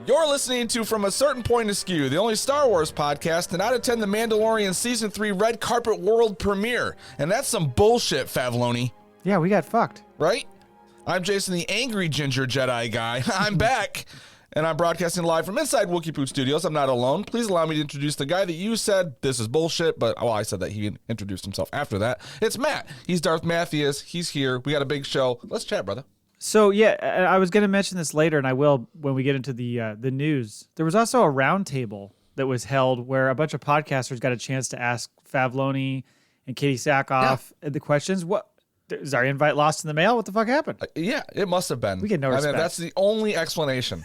You're listening to From a Certain Point Askew, the only Star Wars podcast to not attend the Mandalorian Season 3 Red Carpet World Premiere. And that's some bullshit, Favloni. Yeah, we got fucked. Right? I'm Jason, the angry ginger Jedi guy. I'm back, and I'm broadcasting live from inside Wookiee Poot Studios. I'm not alone. Please allow me to introduce the guy that you said this is bullshit, but, well, I said that he introduced himself after that. It's Matt. He's Darth Mathias. He's here. We got a big show. Let's chat, brother. So, yeah, I was going to mention this later, and I will when we get into the news. There was also a roundtable that was held where a bunch of podcasters got a chance to ask Favloni and Katie Sackhoff the questions. What is our invite lost in the mail? What the fuck happened? Yeah, it must have been. We get no respect. I mean, that's the only explanation.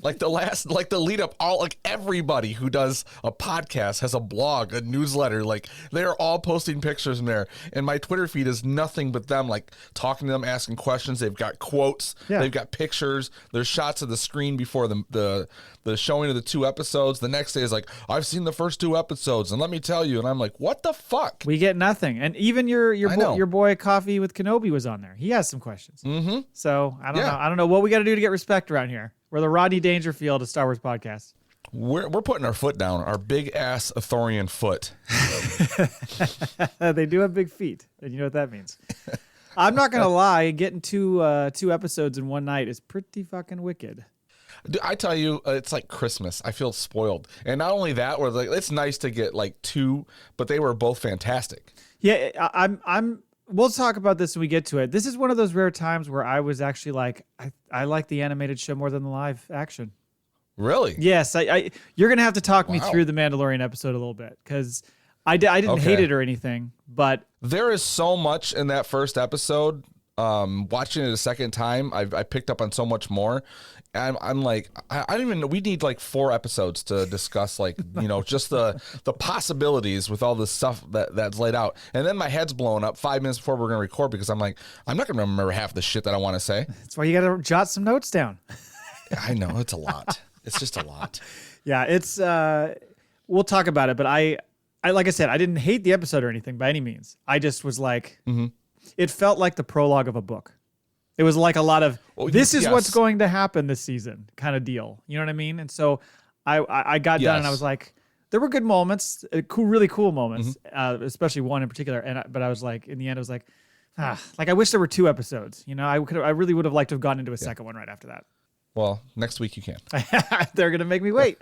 Like the lead up, everybody who does a podcast has a blog, a newsletter. Like they're all posting pictures in there, and my Twitter feed is nothing but them, like talking to them, asking questions. They've got quotes. Yeah. They've got pictures. There's shots of the screen before the showing of the 2 episodes. The next day is like, I've seen the first 2 episodes, and let me tell you. And I'm like, what the fuck? We get nothing. And even your boy Coffee with Kenobi was on there. He has some questions. Mm-hmm. So I don't know. I don't know what we got to do to get respect around here. We're the Rodney Dangerfield of Star Wars podcasts. We're putting our foot down, our big ass Athorian foot. They do have big feet, and you know what that means. I'm not gonna lie, getting two episodes in one night is pretty fucking wicked. I tell you, it's like Christmas. I feel spoiled, and not only that, where like it's nice to get like 2, but they were both fantastic. Yeah, I'm. We'll talk about this when we get to it. This is one of those rare times where I was actually like, I like the animated show more than the live action. Really? Yes. You're gonna have to talk me through the Mandalorian episode a little bit because I didn't hate it or anything, but there is so much in that first episode. Watching it a second time, I picked up on so much more. And I'm like, I don't even know. We need like 4 episodes to discuss, like, you know, just the possibilities with all this stuff that's laid out. And then my head's blowing up 5 minutes before we're going to record because I'm like, I'm not going to remember half the shit that I want to say. That's why you got to jot some notes down. I know. It's a lot. It's just a lot. Yeah, it's, we'll talk about it. But I like I said, I didn't hate the episode or anything by any means. I just was like, It felt like the prologue of a book. It was like a lot of, this is what's going to happen this season kind of deal. You know what I mean? And so I got done and I was like, there were good moments, really cool moments, especially one in particular. But I was like, in the end, I was like, like I wish there were 2 episodes. You know, I really would have liked to have gone into a second one right after that. Well, next week you can. They're going to make me wait.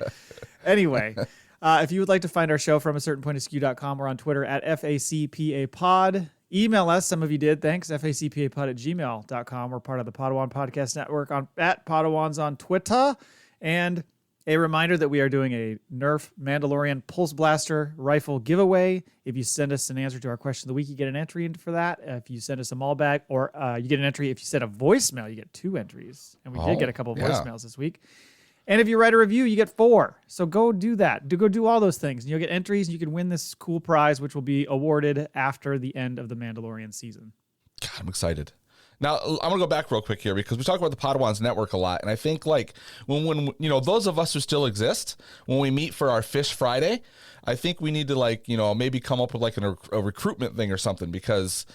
Anyway, if you would like to find our show from acertainpointaskew.com, we're on Twitter at FACPApod. Email us. Some of you did. Thanks. FACPApod@gmail.com. We're part of the Podawan Podcast Network at Podawans on Twitter. And a reminder that we are doing a Nerf Mandalorian Pulse Blaster rifle giveaway. If you send us an answer to our question of the week, you get an entry in for that. If you send us a Maul Bag, or you get an entry. If you send a voicemail, you get 2 entries. And we did get a couple of voicemails this week. And if you write a review, you get 4. So go do that. Go do all those things. And you'll get entries, and you can win this cool prize, which will be awarded after the end of the Mandalorian season. God, I'm excited. Now, I'm going to go back real quick here because we talk about the Podawans Network a lot. And I think, like, when you know, those of us who still exist, when we meet for our Fish Friday, I think we need to, like, you know, maybe come up with, like, a recruitment thing or something because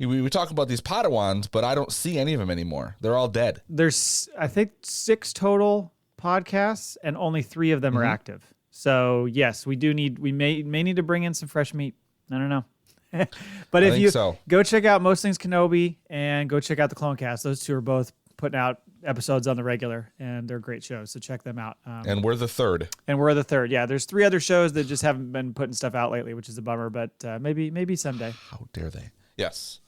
we talk about these Podawans, but I don't see any of them anymore. They're all dead. There's, I think, 6 total podcasts, and only 3 of them are active. So yes, we may need to bring in some fresh meat. I don't know. But if you go check out Most Things Kenobi and go check out the Clone Cast, those 2 are both putting out episodes on the regular, and they're great shows. So check them out. And we're the 3rd. Yeah, there's 3 other shows that just haven't been putting stuff out lately, which is a bummer. But maybe someday. How dare they? Yes.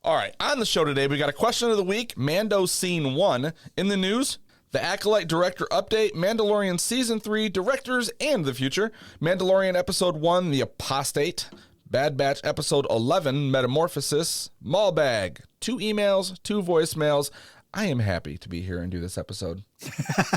All right. On the show today, we got a question of the week. Mando Scene 1 in the news. The Acolyte Director Update, Mandalorian Season 3, Directors and the Future, Mandalorian Episode 1, The Apostate, Bad Batch Episode 11, Metamorphosis, Maul Bag, 2 emails, 2 voicemails. I am happy to be here and do this episode.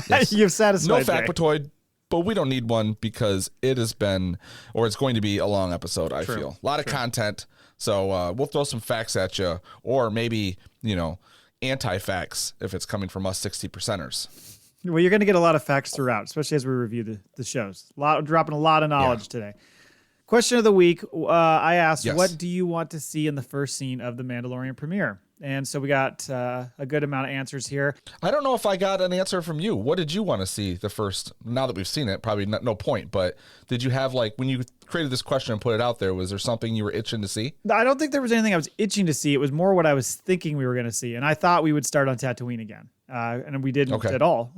Yes. You've satisfied No factoid, but we don't need one because it has been, or it's going to be a long episode, I feel. A lot of content, so we'll throw some facts at you, or maybe, you know, anti-facts if it's coming from us 60%ers. Well, you're going to get a lot of facts throughout, especially as we review the shows. Dropping a lot of knowledge today. Question of the week. I asked, what do you want to see in the first scene of the Mandalorian premiere? And so we got a good amount of answers here. I don't know if I got an answer from you. What did you want to see the first? Now that we've seen it, probably no point. But did you have like when you created this question and put it out there? Was there something you were itching to see? I don't think there was anything I was itching to see. It was more what I was thinking we were going to see, and I thought we would start on Tatooine again, and we didn't at all.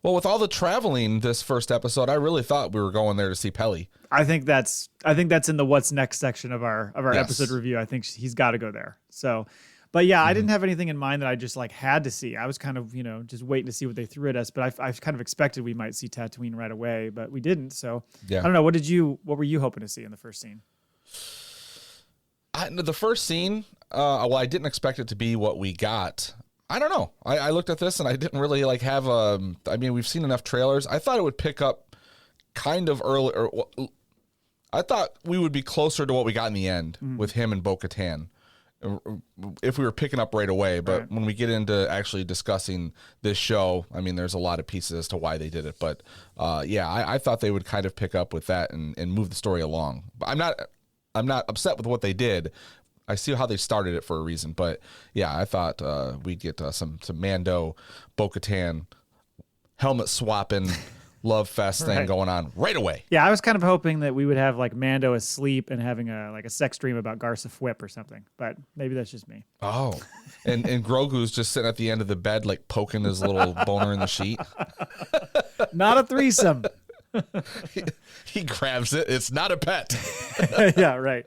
Well, with all the traveling this first episode, I really thought we were going there to see Peli. I think that's in the what's next section of our episode review. I think he's got to go there. So, but yeah, I didn't have anything in mind that I just like had to see. I was kind of just waiting to see what they threw at us. But I kind of expected we might see Tatooine right away, but we didn't. So I don't know. What were you hoping to see in the first scene? The first scene, well, I didn't expect it to be what we got. I don't know. I looked at this and I didn't really like have I mean, we've seen enough trailers. I thought it would pick up kind of early. I thought we would be closer to what we got in the end with him and Bo-Katan if we were picking up right away. But when we get into actually discussing this show, I mean, there's a lot of pieces as to why they did it. But I thought they would kind of pick up with that and move the story along. But I'm not upset with what they did. I see how they started it for a reason. But yeah, I thought we'd get some Mando, Bo-Katan, helmet swapping, love fest thing going on right away. Yeah, I was kind of hoping that we would have like Mando asleep and having a sex dream about Garsa Fwip or something, but maybe that's just me. Oh, and Grogu's just sitting at the end of the bed, like poking his little boner in the sheet. Not a threesome. He grabs it. It's not a pet. Yeah, right.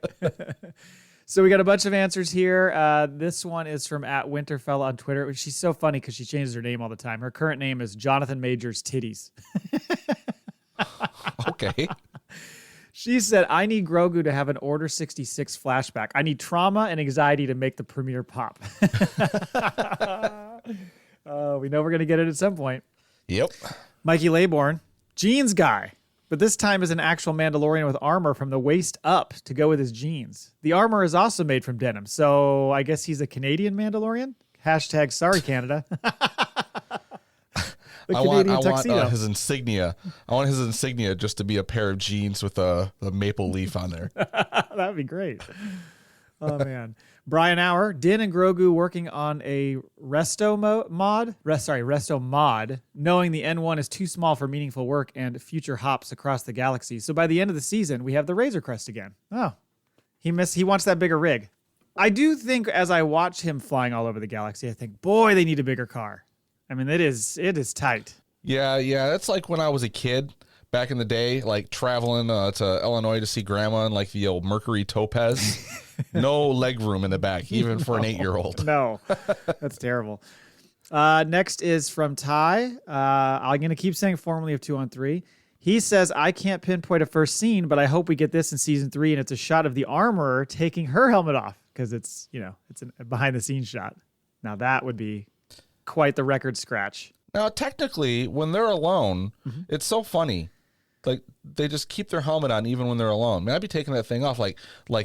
So we got a bunch of answers here. This one is from @Winterfell on Twitter. She's so funny because she changes her name all the time. Her current name is Jonathan Majors Titties. Okay. She said, I need Grogu to have an Order 66 flashback. I need trauma and anxiety to make the premiere pop. We know we're going to get it at some point. Yep. Mikey Laybourne, jeans guy. But this time is an actual Mandalorian with armor from the waist up to go with his jeans. The armor is also made from denim, so I guess he's a Canadian Mandalorian? # sorry, Canada. I want his insignia. I want his insignia just to be a pair of jeans with a maple leaf on there. That'd be great. Oh, man. Brian Hour, Din and Grogu working on a resto mod, knowing the N1 is too small for meaningful work and future hops across the galaxy. So by the end of the season, we have the Razor Crest again. Oh, he wants that bigger rig. I do think as I watch him flying all over the galaxy, I think, boy, they need a bigger car. I mean, it is tight. Yeah. It's like when I was a kid back in the day, like traveling to Illinois to see grandma in like the old Mercury Topaz. No leg room in the back, even for an 8-year-old. No, that's terrible. Next is from Ty. I'm going to keep saying formerly of 2 on 3. He says, I can't pinpoint a first scene, but I hope we get this in season 3, and it's a shot of the armorer taking her helmet off because it's a behind the scenes shot. Now that would be quite the record scratch. Now, technically, when they're alone, it's so funny. Like they just keep their helmet on even when they're alone. Man, I'd be taking that thing off like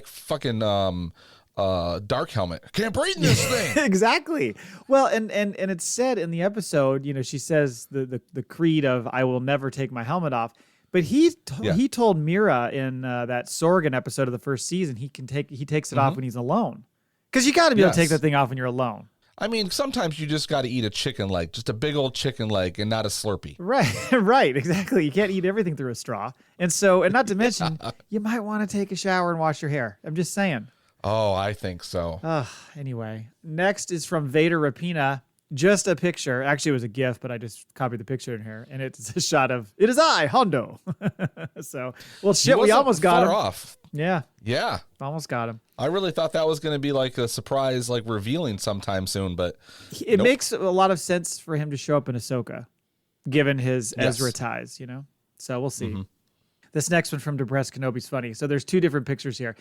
fucking dark helmet. Can't breathe in this thing. Exactly. Well, and it's said in the episode, she says the creed of I will never take my helmet off. But he told Mira in that Sorgan episode of the first season he takes it off when he's alone. Because you got to be able to take that thing off when you're alone. I mean, sometimes you just got to eat a chicken leg, just a big old chicken leg and not a Slurpee. Right, exactly. You can't eat everything through a straw. And not to mention, you might want to take a shower and wash your hair. I'm just saying. Oh, I think so. Anyway, next is from Vader Rapina. Just a picture. Actually, it was a GIF, but I just copied the picture in here. And it's a shot of, it is I, Hondo. So, well, shit, we almost got him. Off. Yeah. Yeah. Almost got him. I really thought that was going to be like a surprise, like revealing sometime soon, but it makes a lot of sense for him to show up in Ahsoka, given his Ezra ties, So we'll see. This next one from Depressed Kenobi's funny. So there's 2 different pictures here.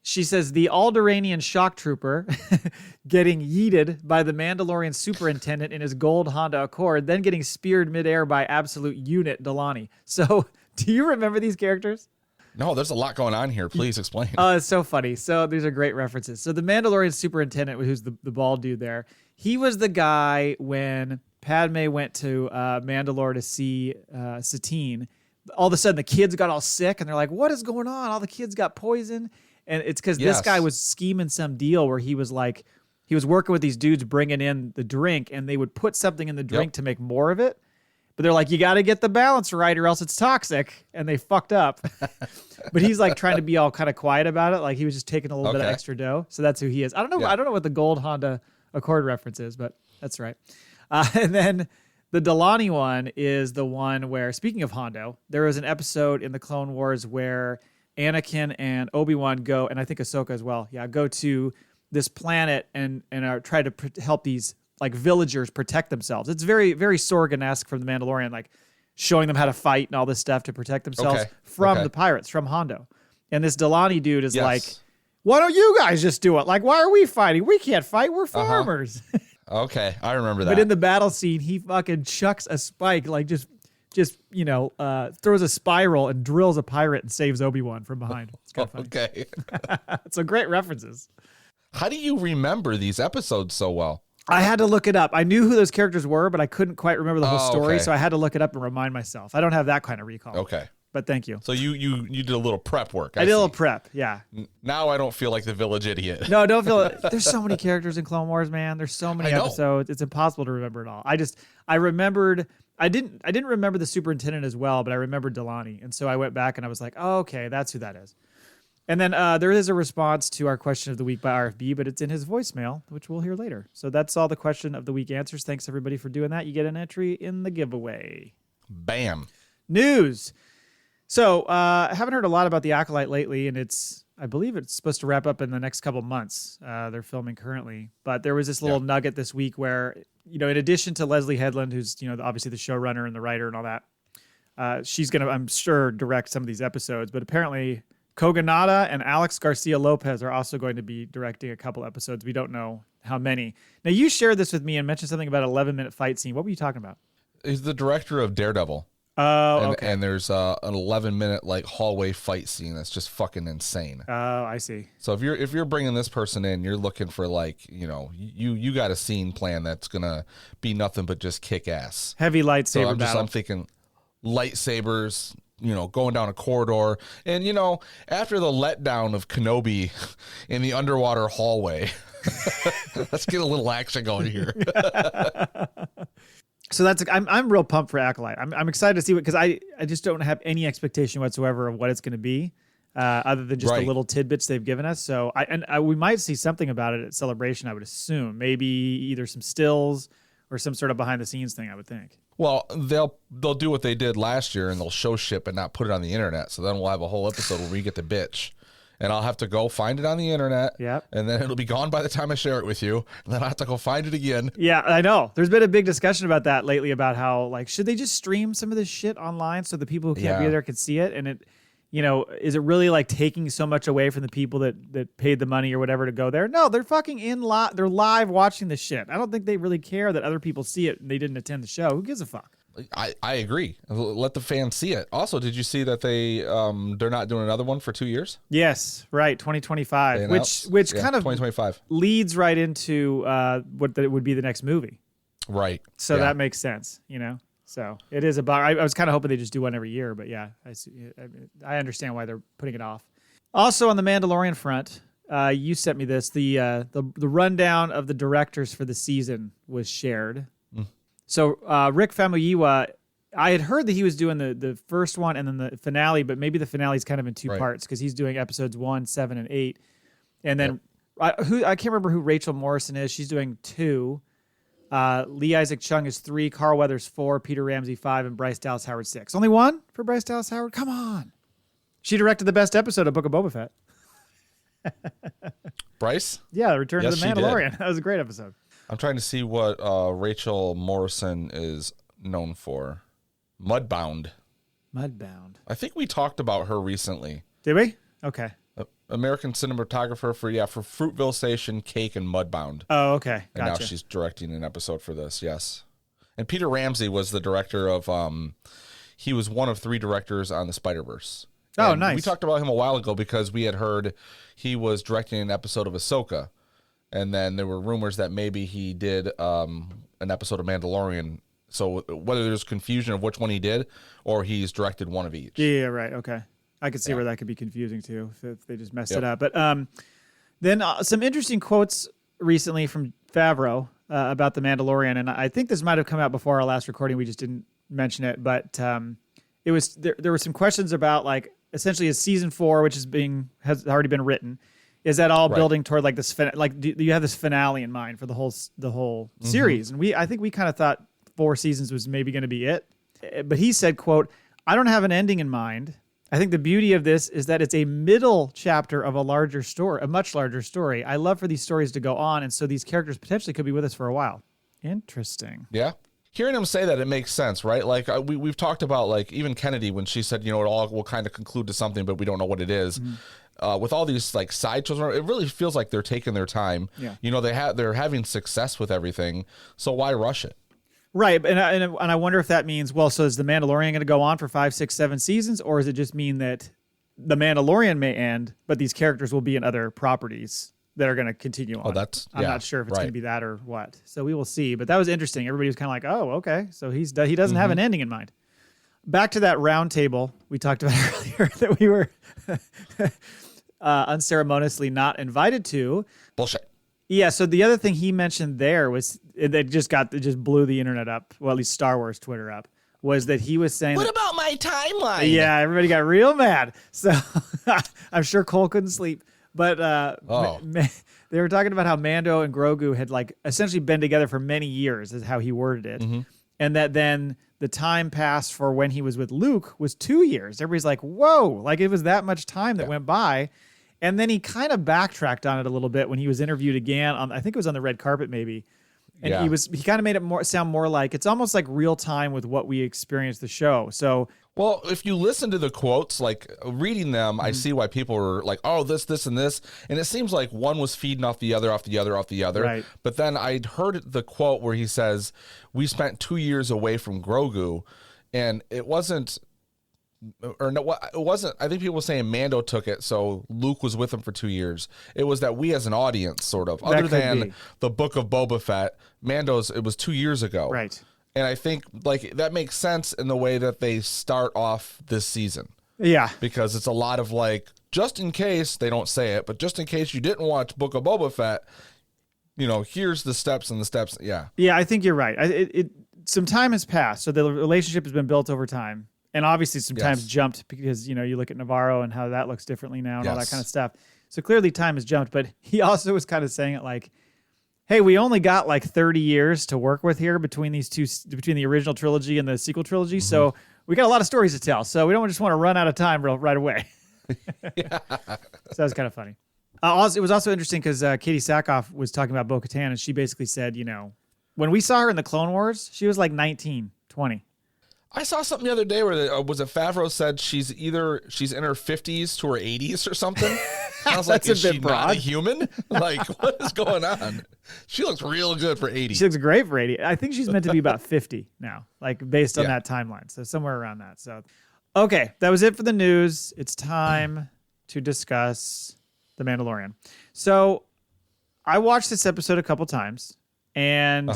She says the Alderaanian shock trooper getting yeeted by the Mandalorian superintendent in his gold Honda Accord, then getting speared midair by absolute unit Delani. So do you remember these characters? No, there's a lot going on here. Please explain. It's so funny. So these are great references. So the Mandalorian superintendent, who's the bald dude there, he was the guy when Padme went to Mandalore to see Satine. All of a sudden, the kids got all sick, and they're like, what is going on? All the kids got poisoned. And it's because this guy was scheming some deal where he was like, he was working with these dudes bringing in the drink, and they would put something in the drink to make more of it. But they're like, you got to get the balance right or else it's toxic. And they fucked up. But he's like trying to be all kind of quiet about it. Like he was just taking a little bit of extra dough. So that's who he is. I don't know. I don't know what the gold Honda Accord reference is, but that's right. And then the Delani one is the one where, speaking of Hondo, there was an episode in the Clone Wars where Anakin and Obi-Wan go, and I think Ahsoka as well, go to this planet and are try to help these like villagers protect themselves. It's very, very Sorgan-esque from the Mandalorian, like showing them how to fight and all this stuff to protect themselves from the pirates, from Hondo. And this Delani dude is like, why don't you guys just do it? Like, why are we fighting? We can't fight. We're farmers. Okay, I remember that. But in the battle scene, he fucking chucks a spike, like just throws a spiral and drills a pirate and saves Obi-Wan from behind. It's kind of funny. Okay. So great references. How do you remember these episodes so well? I had to look it up. I knew who those characters were, but I couldn't quite remember the whole story, so I had to look it up and remind myself. I don't have that kind of recall. Okay. But thank you. So you did a little prep work. I did a little prep, yeah. Now I don't feel like the village idiot. No, don't feel it. There's so many characters in Clone Wars, man. There's so many episodes. It's impossible to remember it all. I remembered. I didn't remember the superintendent as well, but I remembered Delani, and so I went back and I was like, oh, okay, that's who that is. And then there is a response to our question of the week by RFB, but it's in his voicemail, which we'll hear later. So that's all the question of the week answers. Thanks, everybody, for doing that. You get an entry in the giveaway. Bam. News. So I haven't heard a lot about the Acolyte lately, and I believe it's supposed to wrap up in the next couple months. They're filming currently. But there was this little nugget this week where, in addition to Leslie Headland, who's, obviously the showrunner and the writer and all that, she's going to, I'm sure, direct some of these episodes. But apparently Kogonada and Alex Garcia Lopez are also going to be directing a couple episodes. We don't know how many. Now, you shared this with me and mentioned something about an 11-minute fight scene. What were you talking about? He's the director of Daredevil. Oh, okay. And there's an 11-minute like hallway fight scene that's just fucking insane. Oh, I see. So if you're bringing this person in, you're looking for like, you got a scene plan that's gonna be nothing but just kick ass. Heavy lightsaber battle. I'm thinking lightsabers, going down a corridor, and after the letdown of Kenobi in the underwater hallway, let's get a little action going here. So I'm real pumped for Acolyte. I'm excited to see because I just don't have any expectation whatsoever of what it's going to be, other than just the little tidbits they've given us. So we might see something about it at Celebration. I would assume maybe either some stills or some sort of behind the scenes thing. I would think. Well, they'll do what they did last year and they'll show shit but not put it on the internet. So then we'll have a whole episode where we get the bitch. And I'll have to go find it on the internet. Yep. And then it'll be gone by the time I share it with you. And then I have to go find it again. Yeah, I know. There's been a big discussion about that lately about how, like, should they just stream some of this shit online so the people who can't be there can see it? And it, is it really like taking so much away from the people that paid the money or whatever to go there? No, they're fucking they're live watching this shit. I don't think they really care that other people see it and they didn't attend the show. Who gives a fuck? I agree. Let the fans see it. Also, did you see that they're not doing another one for 2 years? Yes, right, 2025, which kind of 2025 leads right into what would be the next movie. Right. So that makes sense, So it is about. I was kind of hoping they just do one every year, but yeah, I understand why they're putting it off. Also on the Mandalorian front, you sent me this. The rundown of the directors for the season was shared. So Rick Famuyiwa, I had heard that he was doing the first one and then the finale, but maybe the finale is kind of in two parts because he's doing episodes 1, 7, and 8. And then I can't remember who Rachel Morrison is. She's doing 2. Lee Isaac Chung is 3, Carl Weathers 4, Peter Ramsey 5, and Bryce Dallas Howard 6. Only 1 for Bryce Dallas Howard? Come on. She directed the best episode of Book of Boba Fett. Bryce? Yeah, Return to the Mandalorian. That was a great episode. I'm trying to see what Rachel Morrison is known for. Mudbound. I think we talked about her recently. Did we? Okay. American cinematographer for Fruitville Station, Cake, and Mudbound. Oh, okay. Gotcha. And now she's directing an episode for this, yes. And Peter Ramsey was the director of, he was one of 3 directors on the Spider-Verse. Oh, and nice. We talked about him a while ago because we had heard he was directing an episode of Ahsoka. And then there were rumors that maybe he did an episode of Mandalorian. So whether there's confusion of which one he did or he's directed one of each. Yeah, right. Okay. I could see where that could be confusing too if they just messed it up. But then some interesting quotes recently from Favreau about The Mandalorian, and I think this might have come out before our last recording. We just didn't mention it, but it was there were some questions about like essentially is season 4, which has already been written, is that all building toward like this like do you have this finale in mind for the whole series? And I think we kind of thought 4 seasons was maybe going to be it, but he said, quote, "I don't have an ending in mind. I think the beauty of this is that it's a middle chapter of a much larger story. I love for these stories to go on, and so these characters potentially could be with us for a while." Interesting. Yeah. Hearing him say that, it makes sense, right? Like we've talked about, like even Kennedy when she said, it all will kind of conclude to something, but we don't know what it is. With all these like side shows, it really feels like they're taking their time. Yeah. They're having success with everything, so why rush it? Right, and I wonder if that means, well, so is The Mandalorian going to go on for 5, 6, 7 seasons, or does it just mean that The Mandalorian may end, but these characters will be in other properties that are going to continue on? I'm not sure if it's going to be that or what. So we will see. But that was interesting. Everybody was kind of like, oh, okay. So he doesn't have an ending in mind. Back to that round table we talked about earlier that we were unceremoniously not invited to. Bullshit. Yeah, so the other thing he mentioned there was that just blew the internet up, well, at least Star Wars Twitter up, was that he was saying, what about my timeline? Yeah, everybody got real mad. So I'm sure Cole couldn't sleep. But they were talking about how Mando and Grogu had like essentially been together for many years, is how he worded it. And that then the time passed for when he was with Luke was 2 years. Everybody's like, whoa, like it was that much time that went by. And then he kind of backtracked on it a little bit when he was interviewed again on, I think it was on the red carpet maybe. And he kind of made it sound more like it's almost like real time with what we experienced the show. So, well, if you listen to the quotes, like reading them, I see why people were like, oh, this, and this. And it seems like one was feeding off the other, off the other, off the other. Right. But then I'd heard the quote where he says, we spent 2 years away from Grogu. And it wasn't, or no, it wasn't. I think people were saying Mando took it, so Luke was with him for 2 years. It was that we as an audience, sort of, other than the Book of Boba Fett, it was 2 years ago. Right. And I think like that makes sense in the way that they start off this season. Yeah. Because it's a lot of like, just in case they don't say it, but just in case you didn't watch Book of Boba Fett, here's the steps and the steps. Yeah. Yeah, I think you're right. Some time has passed, so the relationship has been built over time. And obviously sometimes jumped because, you look at Navarro and how that looks differently now and all that kind of stuff. So clearly time has jumped, but he also was kind of saying it like, hey, we only got like 30 years to work with here between the original trilogy and the sequel trilogy. So we got a lot of stories to tell. So we don't just want to run out of time right away. So that was kind of funny. It was also interesting because Katie Sackhoff was talking about Bo-Katan, and she basically said, when we saw her in the Clone Wars, she was like 19, 20. I saw something the other day where was it Favreau said she's in her 50s to her 80s or something. I was like, is she not a human? Like, what is going on? She looks real good for 80. She looks great for 80. I think she's meant to be about 50 now, like based on that timeline. So somewhere around that. So, okay, that was it for the news. It's time to discuss The Mandalorian. So I watched this episode a couple times, and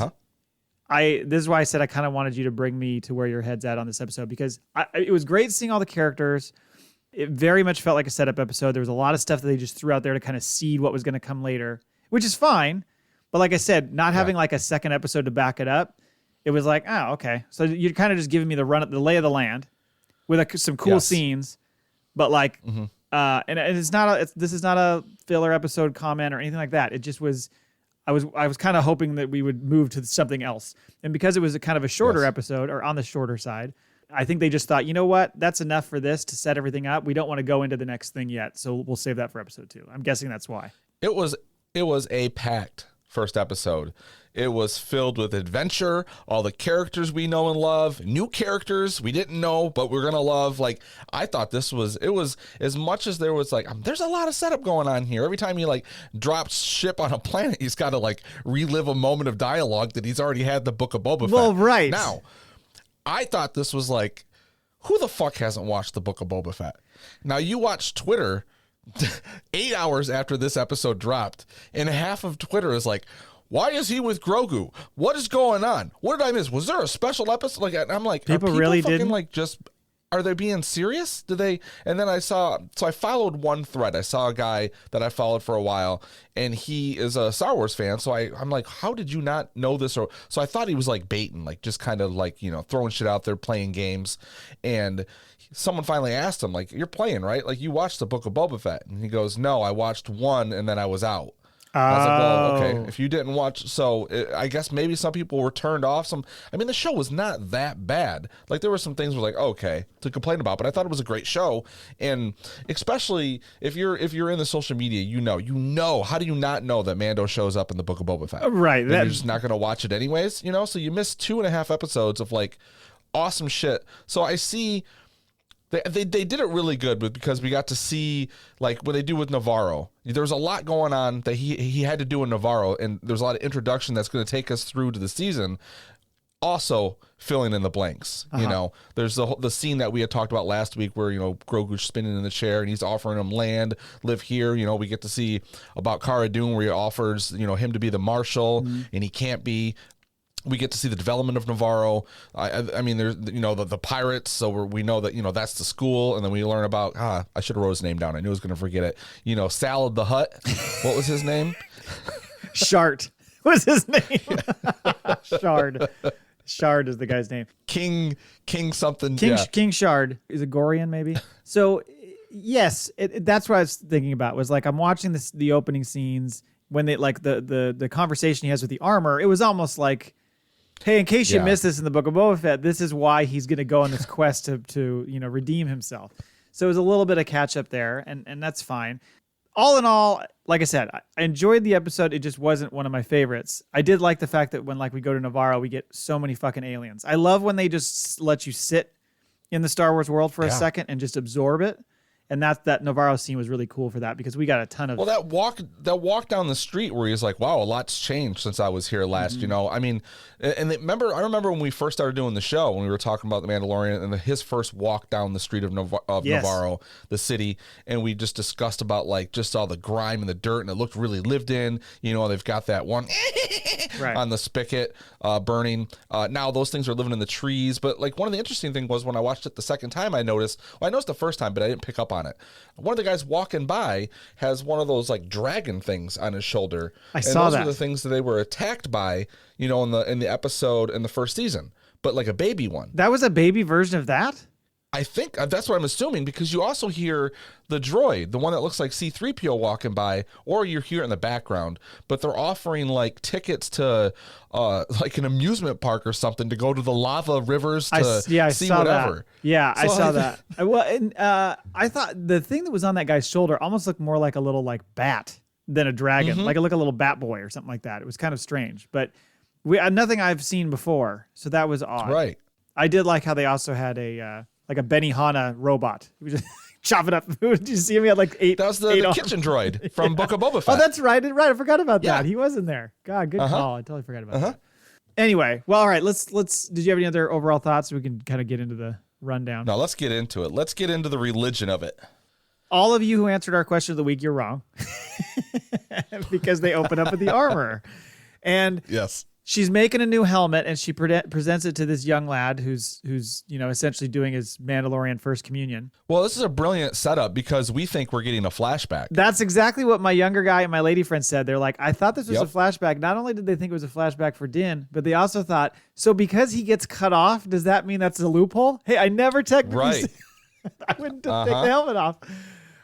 this is why I said I kind of wanted you to bring me to where your head's at on this episode, because it was great seeing all the characters. It very much felt like a setup episode. There was a lot of stuff that they just threw out there to kind of seed what was going to come later, which is fine. But like I said, not having like a second episode to back it up, it was like, oh, okay. So you're kind of just giving me the lay of the land with some cool scenes, but like, and this is not a filler episode comment or anything like that. It just was. I was kind of hoping that we would move to something else. And because it was a kind of a shorter episode, or on the shorter side, I think they just thought, you know what? That's enough for this to set everything up. We don't want to go into the next thing yet. So we'll save that for episode 2. I'm guessing that's why. It was a packed first episode. It was filled with adventure, all the characters we know and love, new characters we didn't know, but we're going to love. Like, I thought it was as much as there was like, there's a lot of setup going on here. Every time he like drops ship on a planet, he's got to like relive a moment of dialogue that he's already had the Book of Boba Fett. Well, right. Now, I thought this was like, who the fuck hasn't watched the Book of Boba Fett? Now, you watch Twitter 8 hours after this episode dropped, and half of Twitter is like, why is he with Grogu? What is going on? What did I miss? Was there a special episode? Like, I'm like, people really didn't like just. are they being serious? Do they? And then I followed one thread. I saw a guy that I followed for a while, and he is a Star Wars fan. So I'm like, how did you not know this? So I thought he was like baiting, like just kind of like, throwing shit out there, playing games. And someone finally asked him, like, you're playing, right? Like, you watched the Book of Boba Fett. And he goes, no, I watched one and then I was out. I was like, well, okay, if you didn't watch, I guess maybe some people were turned off. The show was not that bad. Like, there were some things were like, okay, to complain about, but I thought it was a great show. And especially if you're in the social media, how do you not know that Mando shows up in the Book of Boba Fett? Right. You're just not going to watch it anyways, so you missed 2.5 episodes of like awesome shit. So I see They did it really good because we got to see like what they do with Navarro. There was a lot going on that he had to do in Navarro, and there's a lot of introduction that's going to take us through to the season. Also filling in the blanks. There's the scene that we had talked about last week where Grogu's spinning in the chair and he's offering him land, live here. We get to see about Cara Dune where he offers him to be the marshal, and he can't be. We get to see the development of Navarro. I mean, there's the pirates, so we know that that's the school, and then we learn about I should have wrote his name down. I knew I was going to forget it. Salad the Hutt. What was his name? Shart was his name. Shard is the guy's name. King something. King Shard is a Gorian maybe. So yes, that's what I was thinking about. Was like I'm watching the opening scenes when they like the conversation he has with the armor. It was almost like, hey, in case you missed this in the Book of Boba Fett, this is why he's going to go on this quest to redeem himself. So it was a little bit of catch up there, and that's fine. All in all, like I said, I enjoyed the episode. It just wasn't one of my favorites. I did like the fact that when we go to Navarro, we get so many fucking aliens. I love when they just let you sit in the Star Wars world for a second and just absorb it. And that Navarro scene was really cool for that because we got a ton of... Well, that walk down the street where he's like, wow, a lot's changed since I was here last, I mean, and I remember when we first started doing the show, when we were talking about the Mandalorian and his first walk down the street of Navarro, the city, and we just discussed about like just all the grime and the dirt, and it looked really lived in. They've got that one on the spigot burning. Now those things are living in the trees, but like one of the interesting things was when I watched it the second time, I noticed the first time, but I didn't pick up on it. One of the guys walking by has one of those like dragon things on his shoulder. I saw those that. Are the things that they were attacked by, in the episode in the first season, but like a baby one. That was a baby version of that? I think that's what I'm assuming, because you also hear the droid, the one that looks like C-3PO walking by, or you hear it in the background, but they're offering like tickets to like an amusement park or something to go to the lava rivers to see whatever. That. Yeah, so I saw that. Well, and I thought the thing that was on that guy's shoulder almost looked more like a little like bat than a dragon, like it looked a little bat boy or something like that. It was kind of strange, but nothing I've seen before, so that was odd. Right. I did like how they also had a Benihana robot. He was just chopping up food. Did you see him? He had like eight. That was the kitchen droid from Book of Boba Fett. Oh, that's right. I forgot about that. He was in there. God, good call. I totally forgot about that. Anyway, well, all right. Let's. Did you have any other overall thoughts? We can kind of get into the rundown. No, let's get into it. Let's get into the religion of it. All of you who answered our question of the week, you're wrong, because they open up with the armor, and yes. She's making a new helmet, and she presents it to this young lad who's essentially doing his Mandalorian first communion. Well, this is a brilliant setup because we think we're getting a flashback. That's exactly what my younger guy and my lady friend said. They're like, I thought this was a flashback. Not only did they think it was a flashback for Din, but they also thought, so because he gets cut off, does that mean that's a loophole? Hey, I never technically I wouldn't take the helmet off.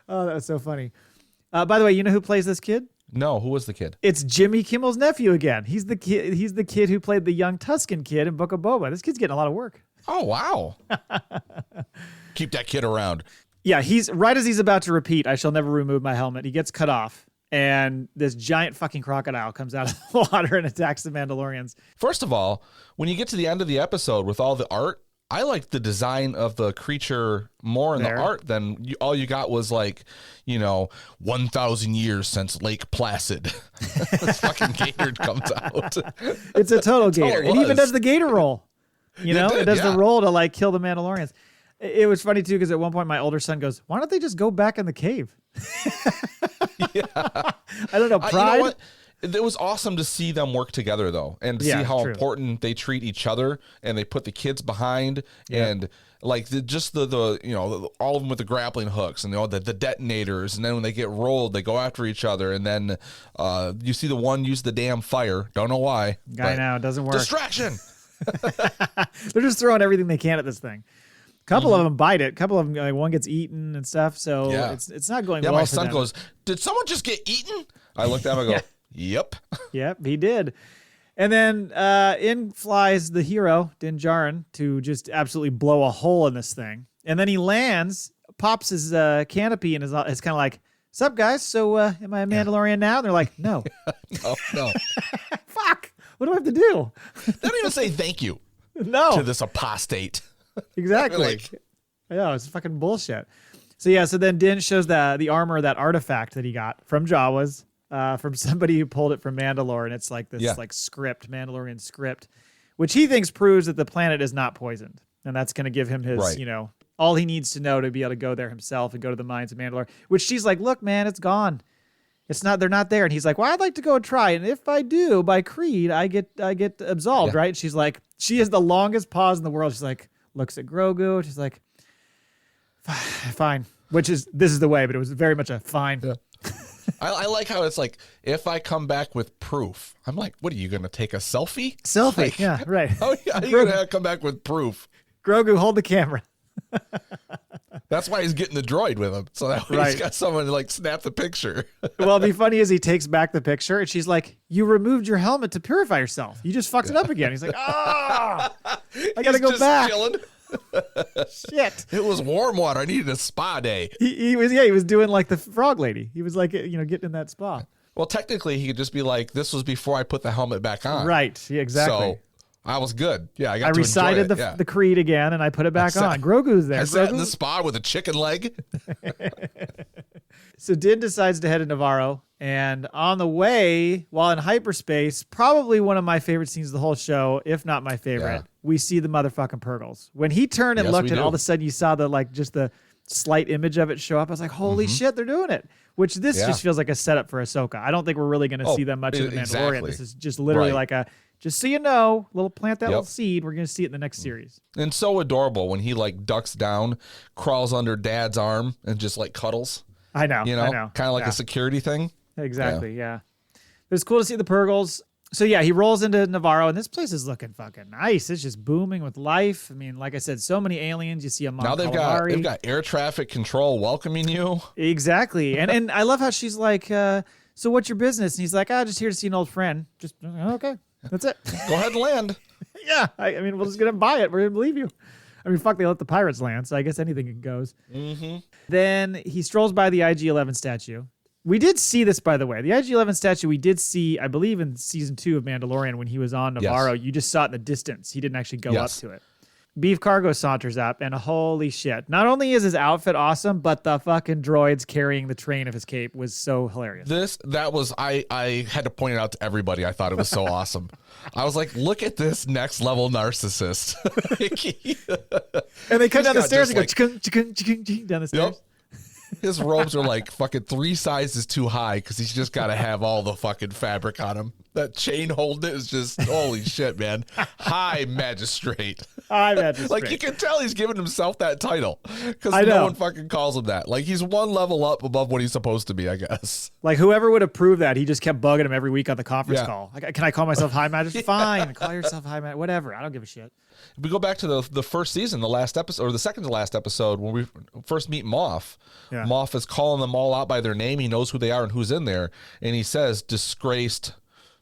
Oh, that was so funny. By the way, you know who plays this kid? No, who was the kid? It's Jimmy Kimmel's nephew again. He's the kid. He's the kid who played the young Tusken kid in Book of Boba. This kid's getting a lot of work. Oh wow! Keep that kid around. Yeah, he's right as he's about to repeat, "I shall never remove my helmet." He gets cut off, and this giant fucking crocodile comes out of the water and attacks the Mandalorians. First of all, when you get to the end of the episode with all the art, I liked the design of the creature more in the art than all you got was like, 1,000 years since Lake Placid. This fucking gator comes out. It's a total gator. It even does the gator roll. It does the roll to like kill the Mandalorians. It was funny too, because at one point my older son goes, why don't they just go back in the cave? Yeah. I don't know. Pride. It was awesome to see them work together, though, and to see how important they treat each other, and they put the kids behind, and like the you know, all of them with the grappling hooks and the detonators, and then when they get rolled, they go after each other, and then you see the one use the damn fire. Don't know why. I know, it doesn't work. Distraction. They're just throwing everything they can at this thing. A couple of them bite it. A couple of them, like, one gets eaten and stuff. So it's not going well. Yeah, my for son them. goes, "Did someone just get eaten?" I looked at him and go, "Yep." Yep, he did. And then in flies the hero, Din Djarin, to just absolutely blow a hole in this thing. And then he lands, pops his canopy, and is kind of like, "Sup, guys? So am I a Mandalorian now?" And they're like, "No." No. Fuck. What do I have to do? They don't even say thank you. No. To this apostate. Exactly. Yeah, it's fucking bullshit. So then Din shows the armor, that artifact that he got from Jawas, from somebody who pulled it from Mandalore, and it's like this like script, Mandalorian script, which he thinks proves that the planet is not poisoned, and that's going to give him his, you know, all he needs to know to be able to go there himself and go to the mines of Mandalore. Which she's like, "Look, man, it's gone. It's not. They're not there." And he's like, "Well, I'd like to go and try, and if I do, by creed, I get absolved, right?" She's like, she has the longest pause in the world. She's like, looks at Grogu. She's like, "Fine," this is the way, but it was very much a fine. Yeah. I like how it's like, if I come back with proof, I'm like, what are you going to take a selfie? Selfie, yeah, right. Oh, yeah, you're going to come back with proof. Grogu, hold the camera. That's why he's getting the droid with him. So that way he's got someone to like snap the picture. Well, it'd be funny as he takes back the picture and she's like, "You removed your helmet to purify yourself. You just fucked it up again." He's like, I got to go back. Chilling. Shit. It was warm water. I needed a spa day. He was doing like the frog lady. He was like, getting in that spa. Well, technically he could just be like, this was before I put the helmet back on. Right. Yeah, exactly. So I was good. Yeah, I recited the creed again and I put it back on. Grogu's there. I sat in the spa with a chicken leg. So Din decides to head to Navarro, and on the way, while in hyperspace, probably one of my favorite scenes of the whole show, if not my favorite, we see the motherfucking Purgles. When he turned and looked, and all of a sudden you saw just the slight image of it show up, I was like, holy shit, they're doing it. Which this just feels like a setup for Ahsoka. I don't think we're really going to see them much in The Mandalorian. Exactly. This is just literally like a, just so you know, plant that little seed. We're going to see it in the next series. And so adorable when he like ducks down, crawls under Dad's arm, and just like cuddles. I know. Kind of like a security thing. Exactly, yeah. But it's cool to see the Purgles. So yeah, he rolls into Navarro, and this place is looking fucking nice. It's just booming with life. I mean, like I said, so many aliens. You see a Mon Now they've got air traffic control welcoming you. Exactly, and I love how she's like, "So what's your business?" And he's like, "I'm just here to see an old friend." Just okay, that's it. Go ahead and land. Yeah, I mean, we're just gonna buy it. We're gonna believe you. I mean, fuck, they let the pirates land, so I guess anything goes. Mm-hmm. Then he strolls by the IG-11 statue. We did see this, by the way. The IG-11 statue we did see, I believe, in season 2 of Mandalorian when he was on Navarro. Yes. You just saw it in the distance. He didn't actually go up to it. Beef Cargo saunters up, and holy shit. Not only is his outfit awesome, but the fucking droids carrying the train of his cape was so hilarious. I had to point it out to everybody. I thought it was so awesome. I was like, look at this next level narcissist. And they come down the stairs and go down the stairs. Yep. His robes are like fucking 3 sizes too high because he's just got to have all the fucking fabric on him. That chain holding it is just, holy shit, man. High magistrate. High magistrate. Like, you can tell he's giving himself that title because no one fucking calls him that. Like, he's one level up above what he's supposed to be, I guess. Like, whoever would approve that, he just kept bugging him every week on the conference call. Like, can I call myself High Magistrate? Fine. Call yourself High Magistrate. Whatever. I don't give a shit. We go back to the first season, the last episode, or the second to last episode, when we first meet Moff. Yeah. Moff is calling them all out by their name. He knows who they are and who's in there. And he says, disgraced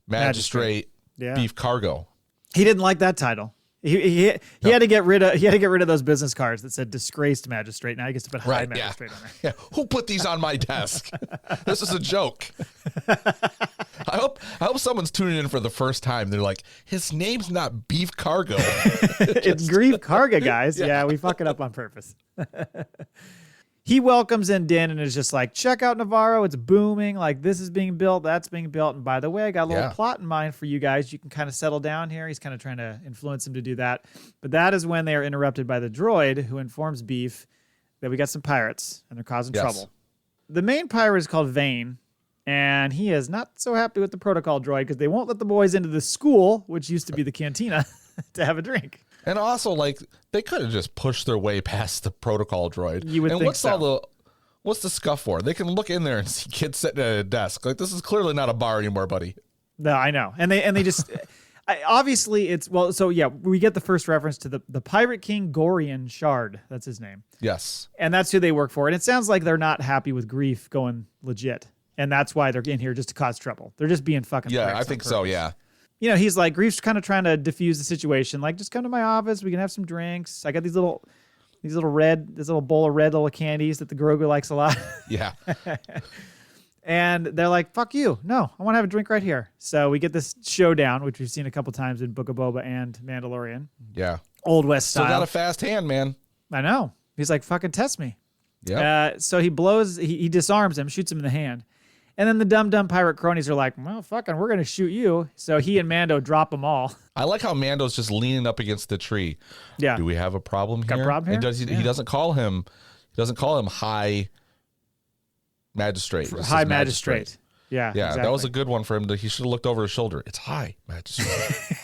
magistrate. Beef Cargo. He didn't like that title. He had to get rid of those business cards that said disgraced magistrate. Now he gets to put high magistrate on there. Yeah. Who put these on my desk? This is a joke. I hope someone's tuning in for the first time. They're like, his name's not Beef Cargo. It's Grief Carga, guys. Yeah, we fuck it up on purpose. He welcomes in Din and is just like, check out Navarro. It's booming. Like, this is being built. That's being built. And by the way, I got a little plot in mind for you guys. You can kind of settle down here. He's kind of trying to influence him to do that. But that is when they are interrupted by the droid who informs Beef that we got some pirates and they're causing trouble. The main pirate is called Vane. And he is not so happy with the protocol droid because they won't let the boys into the school, which used to be the cantina, to have a drink. And also, like, they could have just pushed their way past the protocol droid. You would and think what's so. What's the scuff for? They can look in there and see kids sitting at a desk. Like, this is clearly not a bar anymore, buddy. No, I know. And they just obviously it's so yeah, we get the first reference to the Pirate King Gorian Shard. That's his name. Yes. And that's who they work for. And it sounds like they're not happy with Grief going legit. And that's why they're in here just to cause trouble. They're just being fucking Yeah, pricks I think on so, purpose. yeah. You know, he's like, Grief's kind of trying to diffuse the situation. Like, just come to my office. We can have some drinks. I got this little bowl of red little candies that the Grogu likes a lot. Yeah. And they're like, fuck you. No, I want to have a drink right here. So we get this showdown, which we've seen a couple times in Book of Boba and Mandalorian. Yeah. Old West style. Still got a fast hand, man. I know. He's like, fucking test me. Yeah. So he disarms him, shoots him in the hand. And then the dumb pirate cronies are like, well, fucking, we're going to shoot you. So he and Mando drop them all. I like how Mando's just leaning up against the tree. Yeah. Do we have a problem Got a here? problem here? And he doesn't call him high magistrate. It High says magistrate. Yeah. Yeah, exactly. that was a good one for him. He should have looked over his shoulder. It's high magistrate.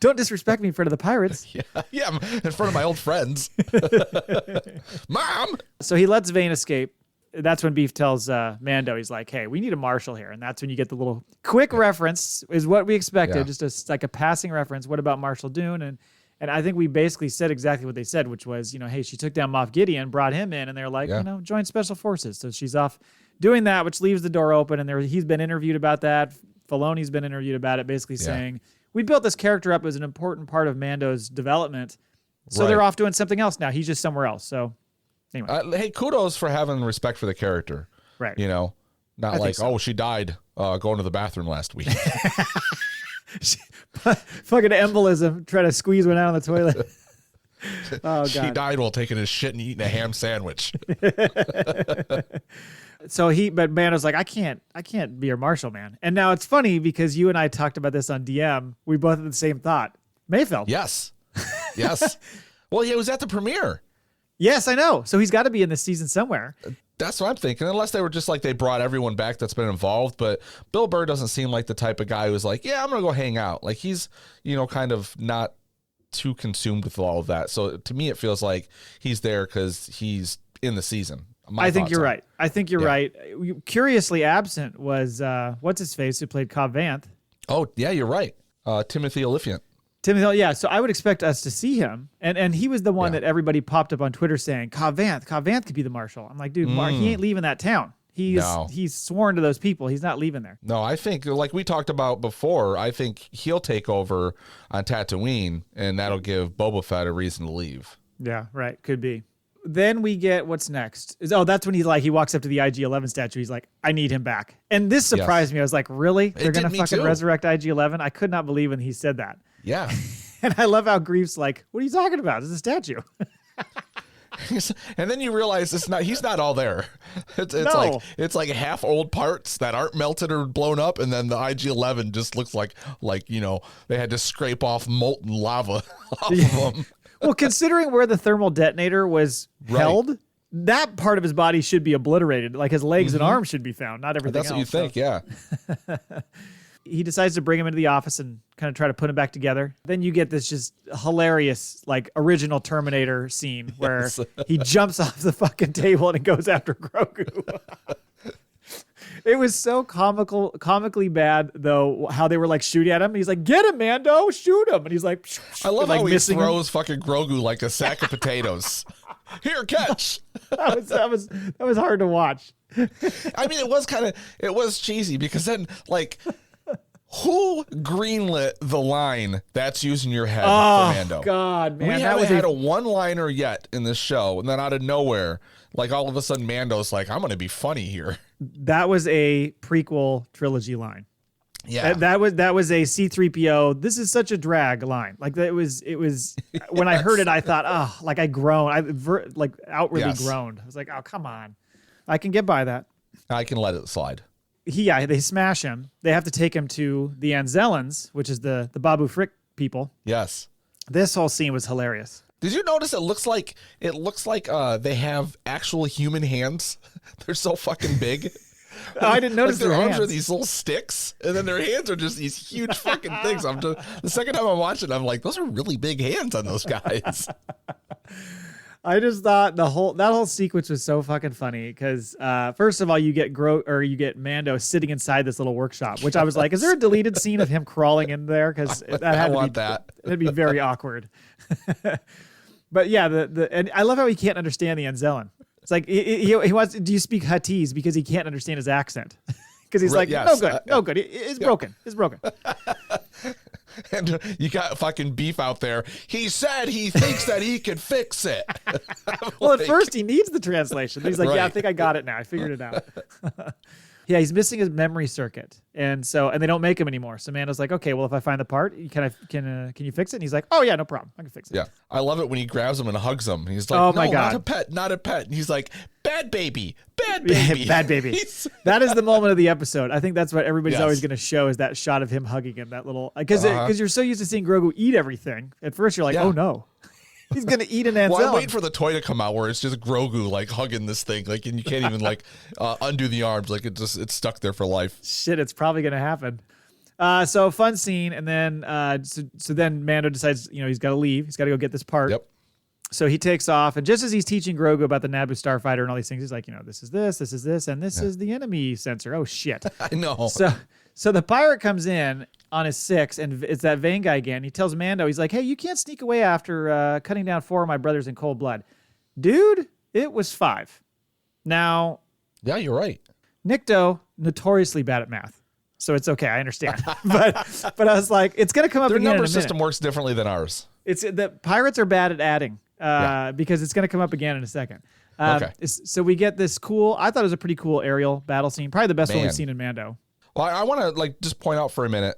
Don't disrespect me in front of the pirates. Yeah, in front of my old friends. Mom! So he lets Vane escape. That's when Beef tells Mando, he's like, hey, we need a marshal here. And that's when you get the little quick reference is what we expected. Yeah. Just like a passing reference. What about Marshal Dune? And I think we basically said exactly what they said, which was, hey, she took down Moff Gideon, brought him in, and they're like, join Special Forces. So she's off doing that, which leaves the door open. And he's been interviewed about that. Filoni's been interviewed about it, basically saying, we built this character up as an important part of Mando's development. So they're off doing something else now. He's just somewhere else. So anyway. Hey, kudos for having respect for the character. Right. Not like, oh, she died going to the bathroom last week. Fucking embolism, trying to squeeze one out on the toilet. Oh, God. She died while taking a shit and eating a ham sandwich. But Mando's like, I can't be your marshal, man. And now it's funny because you and I talked about this on DM. We both had the same thought. Mayfeld. Yes. Well, he was at the premiere. Yes, I know. So he's got to be in this season somewhere. That's what I'm thinking. Unless they were just like they brought everyone back that's been involved. But Bill Burr doesn't seem like the type of guy who's like, yeah, I'm going to go hang out. Like he's, kind of not too consumed with all of that. So to me, it feels like he's there because he's in the season. I think you're right. Right. Curiously absent was, what's his face, who played Cobb Vanth. Oh, yeah, you're right. Timothy Olyphant. Yeah, so I would expect us to see him. And he was the one that everybody popped up on Twitter saying, Cobb Vanth could be the marshal. I'm like, dude, he ain't leaving that town. He's sworn to those people. He's not leaving there. No, I think, like we talked about before, I think he'll take over on Tatooine, and that'll give Boba Fett a reason to leave. Yeah, right. Could be. Then we get what's next. That's when he walks up to the IG-11 statue. He's like, I need him back. And this surprised me. I was like, really? They're going to fucking resurrect IG-11? I could not believe when he said that. Yeah. And I love how Grief's like, what are you talking about? It's a statue. And then you realize he's not all there. It's like half old parts that aren't melted or blown up, and then the IG-11 just looks like they had to scrape off molten lava off of them. Well, considering where the thermal detonator was held, that part of his body should be obliterated. Like his legs and arms should be found, not everything else. That's what you think, yeah. He decides to bring him into the office and kind of try to put him back together. Then you get this just hilarious, like, original Terminator scene where he jumps off the fucking table and it goes after Grogu. It was so comically bad, though, how they were, like, shooting at him. He's like, get him, Mando, shoot him. And he's like, I love how he throws fucking Grogu like a sack of potatoes. Here, catch. That was hard to watch. I mean, it was cheesy because then, like, who greenlit the line "That's using your head" for Mando? Oh, God, man. We haven't had a one-liner yet in this show, and then out of nowhere, like, all of a sudden Mando's like, I'm going to be funny here. That was a prequel trilogy line. Yeah. That was a C-3PO, this is such a drag line. Like, it was when I heard it, I thought, like, I groaned. Outwardly groaned. I was like, oh, come on. I can get by that. I can let it slide. They smash him. They have to take him to the Anzellans, which is the Babu Frick people. Yes. This whole scene was hilarious. Did you notice it looks like they have actual human hands? They're so fucking big. Oh, I didn't notice their their arms hands. are these little sticks, and then their hands are just these huge fucking things. The second time I'm watching, I'm like, those are really big hands on those guys. I just thought that whole sequence was so fucking funny because first of all, you get Mando sitting inside this little workshop, which I was like, is there a deleted scene of him crawling in there? Because that'd be very awkward. But yeah, and I love how he can't understand the Anzellan. It's like he wants. Do you speak Huttese? Because he can't understand his accent. Because he's like, yes, no good. It's broken. It's broken. And you got fucking beef out there. He said he thinks that he can fix it. Well, at first he needs the translation. He's like, yeah, I think I got it now. I figured it out. Yeah, he's missing his memory circuit, and they don't make him anymore. So Mando's like, okay, well, if I find the part, can you fix it? And he's like, oh yeah, no problem, I can fix it. Yeah, I love it when he grabs him and hugs him. He's like, oh my God, not a pet. And he's like, bad baby. Bad baby. That is the moment of the episode. I think that's what everybody's always going to show is that shot of him hugging him. That little because you're so used to seeing Grogu eat everything. At first, you're like, oh no. He's gonna eat an Anzellan. Well, I'm waiting for the toy to come out where it's just Grogu like hugging this thing, like, and you can't even like undo the arms, like it's stuck there for life. Shit, it's probably gonna happen. So fun scene, and then so then Mando decides, he's got to leave. He's got to go get this part. Yep. So he takes off, and just as he's teaching Grogu about the Naboo starfighter and all these things, he's like, this is this, and this is the enemy sensor. Oh shit! I know. So the pirate comes in on his 6, and it's that Vane guy again. He tells Mando, he's like, hey, you can't sneak away after cutting down 4 of my brothers in cold blood. Dude, it was 5. Now... Yeah, you're right. Nikto, notoriously bad at math. So it's okay, I understand. but I was like, it's going to come up again in a minute. Their number system works differently than ours. It's the pirates are bad at adding because it's going to come up again in a second. Okay. So we get this cool... I thought it was a pretty cool aerial battle scene. Probably the best one we've seen in Mando. Well, I want to just point out for a minute,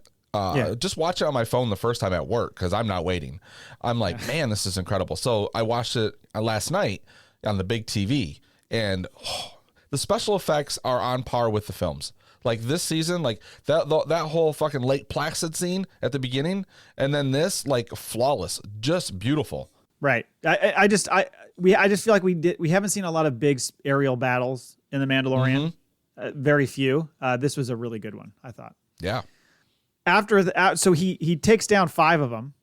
just watch it on my phone the first time at work because I'm not waiting. I'm like, man, this is incredible. So I watched it last night on the big TV, and the special effects are on par with the films. Like this season, like that whole fucking Lake Placid scene at the beginning, and then this, like, flawless, just beautiful. Right. I just feel like we haven't seen a lot of big aerial battles in The Mandalorian. Mm-hmm. Very few. This was a really good one, I thought. Yeah. So he takes down 5 of them,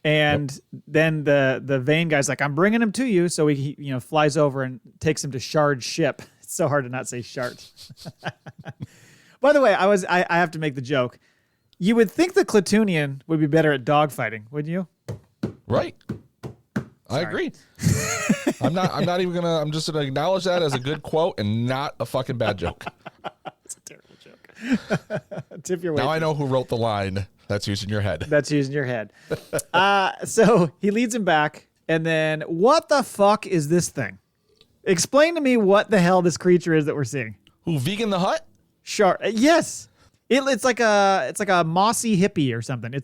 and then the Vane guy's like, "I'm bringing him to you." So he flies over and takes him to Shard's ship. It's so hard to not say Shard. By the way, I have to make the joke. You would think the Klatooinian would be better at dogfighting, wouldn't you? Right. Sorry. I agree. I'm just gonna acknowledge that as a good quote and not a fucking bad joke. It's a terrible joke. Tip your way. Now I know who wrote the line. That's using your head. So he leads him back, and then what the fuck is this thing? Explain to me what the hell this creature is that we're seeing. Who, Vegan the Hutt? Sure. Yes. It's like a mossy hippie or something.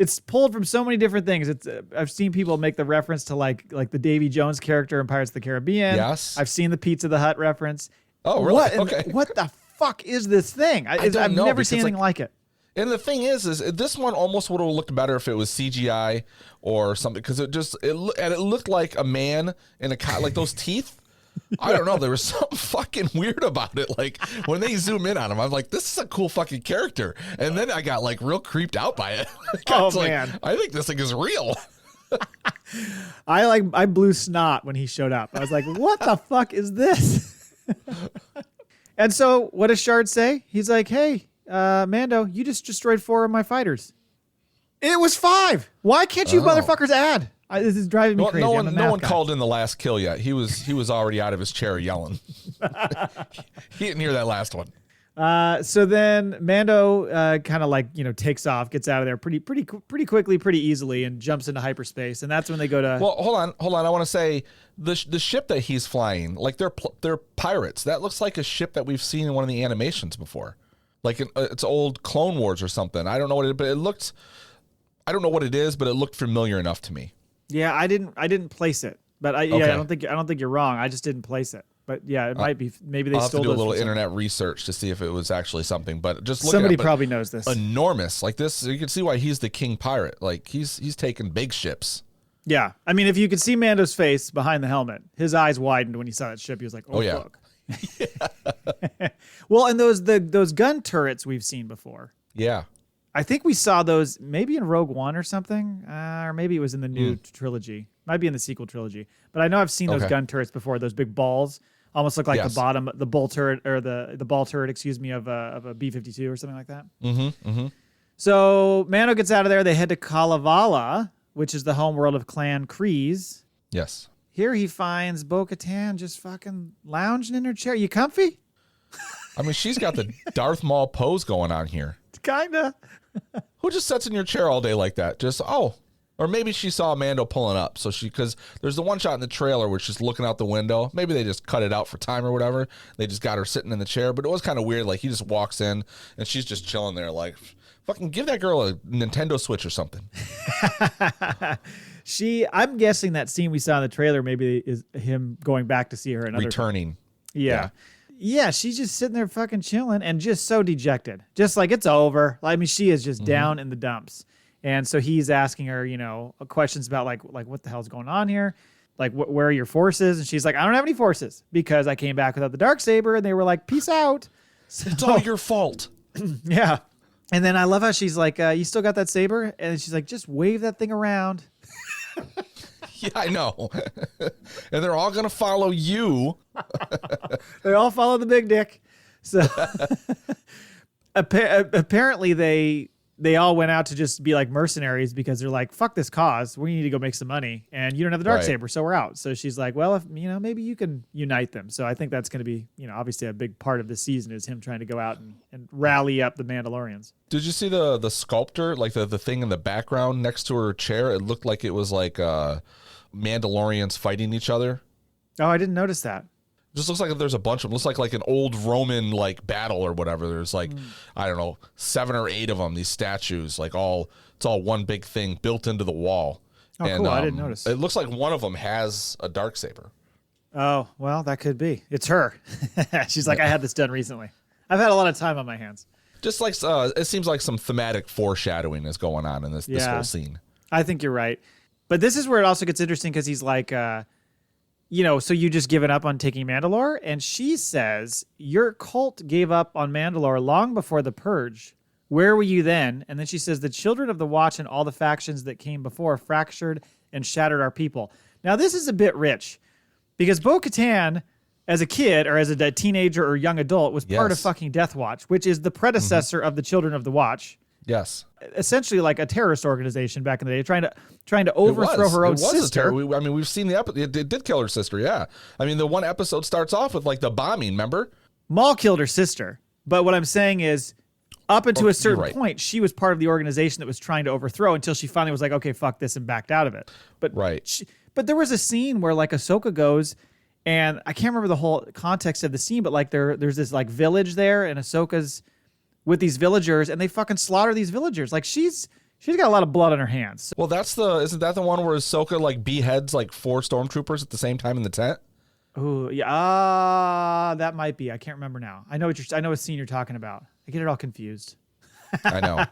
It's pulled from so many different things. I've seen people make the reference to like the Davy Jones character in Pirates of the Caribbean. Yes. I've seen the Pizza the Hut reference. Oh, really? Okay. What the fuck is this thing? I've never seen anything like it. And the thing is this one almost would have looked better if it was CGI or something, because it looked like a man in like those teeth. I don't know. There was something fucking weird about it. Like when they zoom in on him, I'm like, this is a cool fucking character. And then I got like real creeped out by it. Man. I think this thing is real. I blew snot when he showed up. I was like, what the fuck is this? And so what does Shard say? He's like, hey, Mando, you just destroyed 4 of my fighters. It was 5. Why can't you motherfuckers add? This is driving me crazy. No one called in the last kill yet. He was already out of his chair yelling. He didn't hear that last one. So then Mando kind of takes off, gets out of there pretty quickly, pretty easily, and jumps into hyperspace. And that's when they go to. Well, hold on. I want to say the ship that he's flying, like they're pirates. That looks like a ship that we've seen in one of the animations before, like it's old Clone Wars or something. I don't know what it, but it looked. I don't know what it is, but it looked familiar enough to me. Yeah, I didn't place it, but I don't think you're wrong. I just didn't place it. But yeah, it might be. Maybe they I'll stole have to do a little internet research to see if it was actually something. But just looking somebody at it, probably knows this. Enormous, like this. You can see why he's the king pirate. Like he's taking big ships. Yeah, I mean, if you could see Mando's face behind the helmet, his eyes widened when he saw that ship. He was like, "Oh, yeah, fuck." Well, and those gun turrets we've seen before. Yeah. I think we saw those maybe in Rogue One or something, or maybe it was in the new trilogy. Might be in the sequel trilogy. But I know I've seen those gun turrets before. Those big balls almost look like the bull turret or the ball turret, of a B-52 or something like that. So Mando gets out of there. They head to Kalevala, which is the homeworld of Clan Kryze. Yes. Here he finds Bo-Katan just fucking lounging in her chair. You comfy? I mean, she's got the Darth Maul pose going on here. Kinda. Who just sits in your chair all day like that? Just, or maybe she saw Mando pulling up. So because there's the one shot in the trailer where she's looking out the window. Maybe they just cut it out for time or whatever. They just got her sitting in the chair. But it was kind of weird. Like, he just walks in and she's just chilling there. Like, fucking give that girl a Nintendo Switch or something. I'm guessing that scene we saw in the trailer maybe is him going back to see her another returning. Yeah, she's just sitting there fucking chilling and just so dejected. Just like it's over. I mean, she is just down in the dumps. And so he's asking her, questions about like what the hell's going on here? Like, where are your forces? And she's like, I don't have any forces because I came back without the Darksaber. And they were like, peace out. So, it's all your fault. Yeah. And then I love how she's like, you still got that saber? And she's like, just wave that thing around. Yeah, I know. And they're all going to follow you. They all follow the big dick. So apparently they all went out to just be like mercenaries because they're like, fuck this cause. We need to go make some money. And you don't have the Darksaber, so we're out. So she's like, well, if maybe you can unite them. So I think that's going to be, obviously a big part of this season is him trying to go out and rally up the Mandalorians. Did you see the sculptor, like the thing in the background next to her chair? It looked like it was like Mandalorians fighting each other. Oh, I didn't notice that. Just looks like there's a bunch of them. Looks like an old Roman like battle or whatever. There's like I don't know 7 or 8 of them. These statues, it's all one big thing built into the wall. Oh, and, cool! I didn't notice. It looks like one of them has a Darksaber. Oh well, that could be. It's her. She's like, I had this done recently. I've had a lot of time on my hands. Just like it seems like some thematic foreshadowing is going on in this whole scene. I think you're right. But this is where it also gets interesting because he's like, so you just given up on taking Mandalore? And she says, your cult gave up on Mandalore long before the Purge. Where were you then? And then she says, the children of the Watch and all the factions that came before fractured and shattered our people. Now, this is a bit rich because Bo-Katan, as a kid or as a teenager or young adult, was part of fucking Death Watch, which is the predecessor of the Children of the Watch. Yes. Essentially like a terrorist organization back in the day, trying to overthrow her own sister. We've seen the episode. It did kill her sister, yeah. I mean, the one episode starts off with like the bombing, remember? Maul killed her sister. But what I'm saying is, up until a certain point, she was part of the organization that was trying to overthrow until she finally was like, okay, fuck this, and backed out of it. But but there was a scene where like Ahsoka goes, and I can't remember the whole context of the scene, but like there's this like village there, and Ahsoka's with these villagers, and they fucking slaughter these villagers. Like she's got a lot of blood on her hands. Well, isn't that the one where Ahsoka like beheads like 4 stormtroopers at the same time in the tent? Oh yeah, that might be. I can't remember now. I know what scene you're talking about. I get it all confused. I know.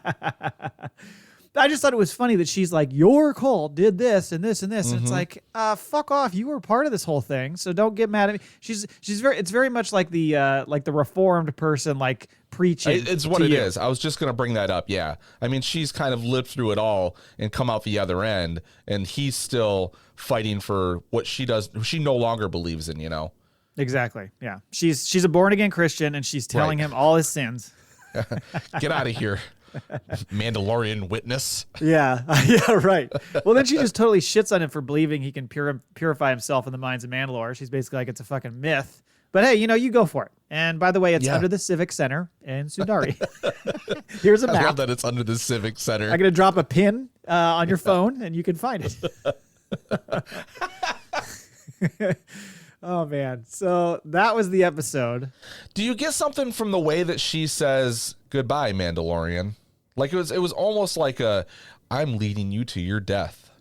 I just thought it was funny that she's like, your cult did this and this and this. And it's like, fuck off. You were part of this whole thing. So don't get mad at me. It's very much like the reformed person, like preaching. It's what it is. I was just going to bring that up. Yeah. I mean, she's kind of lived through it all and come out the other end, and he's still fighting for what she no longer believes in, Exactly. Yeah. She's a born again Christian, and she's telling him all his sins. Get out of here. Mandalorian witness. Yeah, right. Well, then she just totally shits on him for believing he can purify himself in the minds of Mandalore. She's basically like, it's a fucking myth. But hey, you go for it. And by the way, it's under the Civic Center in Sundari. Here's a map. I love that it's under the Civic Center. I'm going to drop a pin on your phone, and you can find it. Oh, man. So that was the episode. Do you get something from the way that she says, goodbye, Mandalorian? Like it was almost like I'm leading you to your death.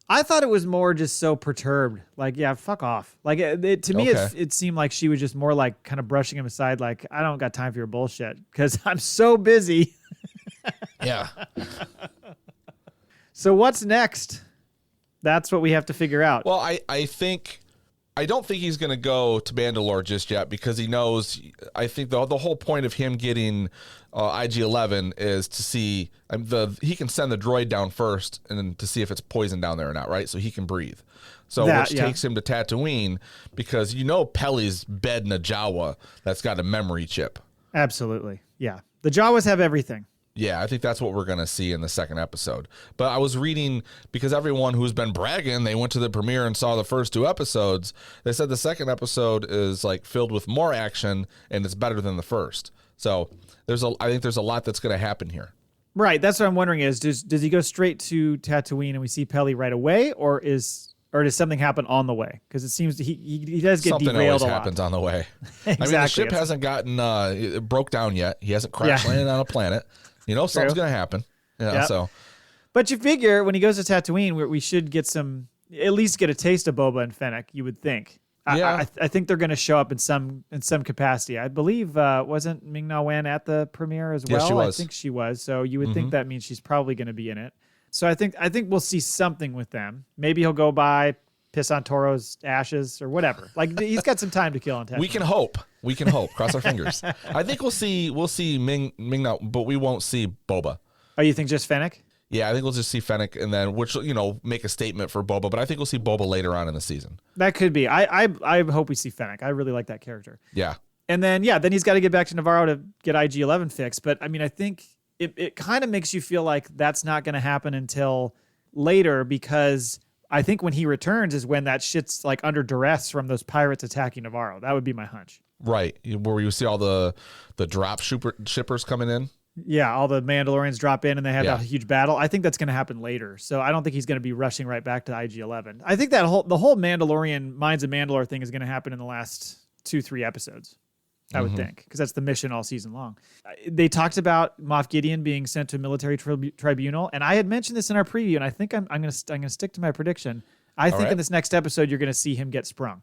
I thought it was more just so perturbed. Like, yeah, fuck off. Like to me, it seemed like she was just more like kind of brushing him aside. Like, I don't got time for your bullshit because I'm so busy. Yeah. So what's next? That's what we have to figure out. Well, I think I don't think he's going to go to Mandalore just yet because he knows. I think the whole point of him getting IG-11 is to see he can send the droid down first and then to see if it's poison down there or not, right? So he can breathe. So which takes him to Tatooine because Peli's bed in a Jawa that's got a memory chip. Absolutely, yeah. The Jawas have everything. Yeah, I think that's what we're going to see in the second episode. But I was reading, because everyone who's been bragging, they went to the premiere and saw the first 2 episodes. They said the second episode is like filled with more action and it's better than the first. So I think there's a lot that's going to happen here. Right. That's what I'm wondering is, does he go straight to Tatooine and we see Peli right away, or does something happen on the way? Because it seems he does get something derailed always a lot. happens on the way. Exactly. I mean, the ship hasn't gotten it broke down yet. He hasn't crash landed on a planet. Something's going to happen. So. But you figure when he goes to Tatooine, we should get at least get a taste of Boba and Fennec, you would think. Yeah. I think they're going to show up in some capacity. I believe, wasn't Ming-Na Wen at the premiere as well? Yeah, she was. I think she was. So you would think that means she's probably going to be in it. So I think we'll see something with them. Maybe he'll go by, piss on Toro's ashes or whatever. Like he's got some time to kill on Tatooine. We can hope. Cross our fingers. I think we'll see Ming-Na, but we won't see Boba. Oh, you think just Fennec? Yeah, I think we'll just see Fennec, and then which make a statement for Boba. But I think we'll see Boba later on in the season. That could be. I hope we see Fennec. I really like that character. Yeah. And then then he's got to get back to Navarro to get IG-11 fixed. But I mean, I think it kind of makes you feel like that's not going to happen until later, because I think when he returns is when that shit's like under duress from those pirates attacking Navarro. That would be my hunch. Right, where you see all the drop shippers coming in. Yeah, all the Mandalorians drop in and they have a huge battle. I think that's going to happen later. So I don't think he's going to be rushing right back to IG-11. I think that the whole Mandalorian Minds of Mandalore thing is going to happen in the last 2-3 episodes. I would think, because that's the mission all season long. They talked about Moff Gideon being sent to a military tribunal, and I had mentioned this in our preview, and I think I'm going to stick to my prediction. I think in this next episode you're going to see him get sprung.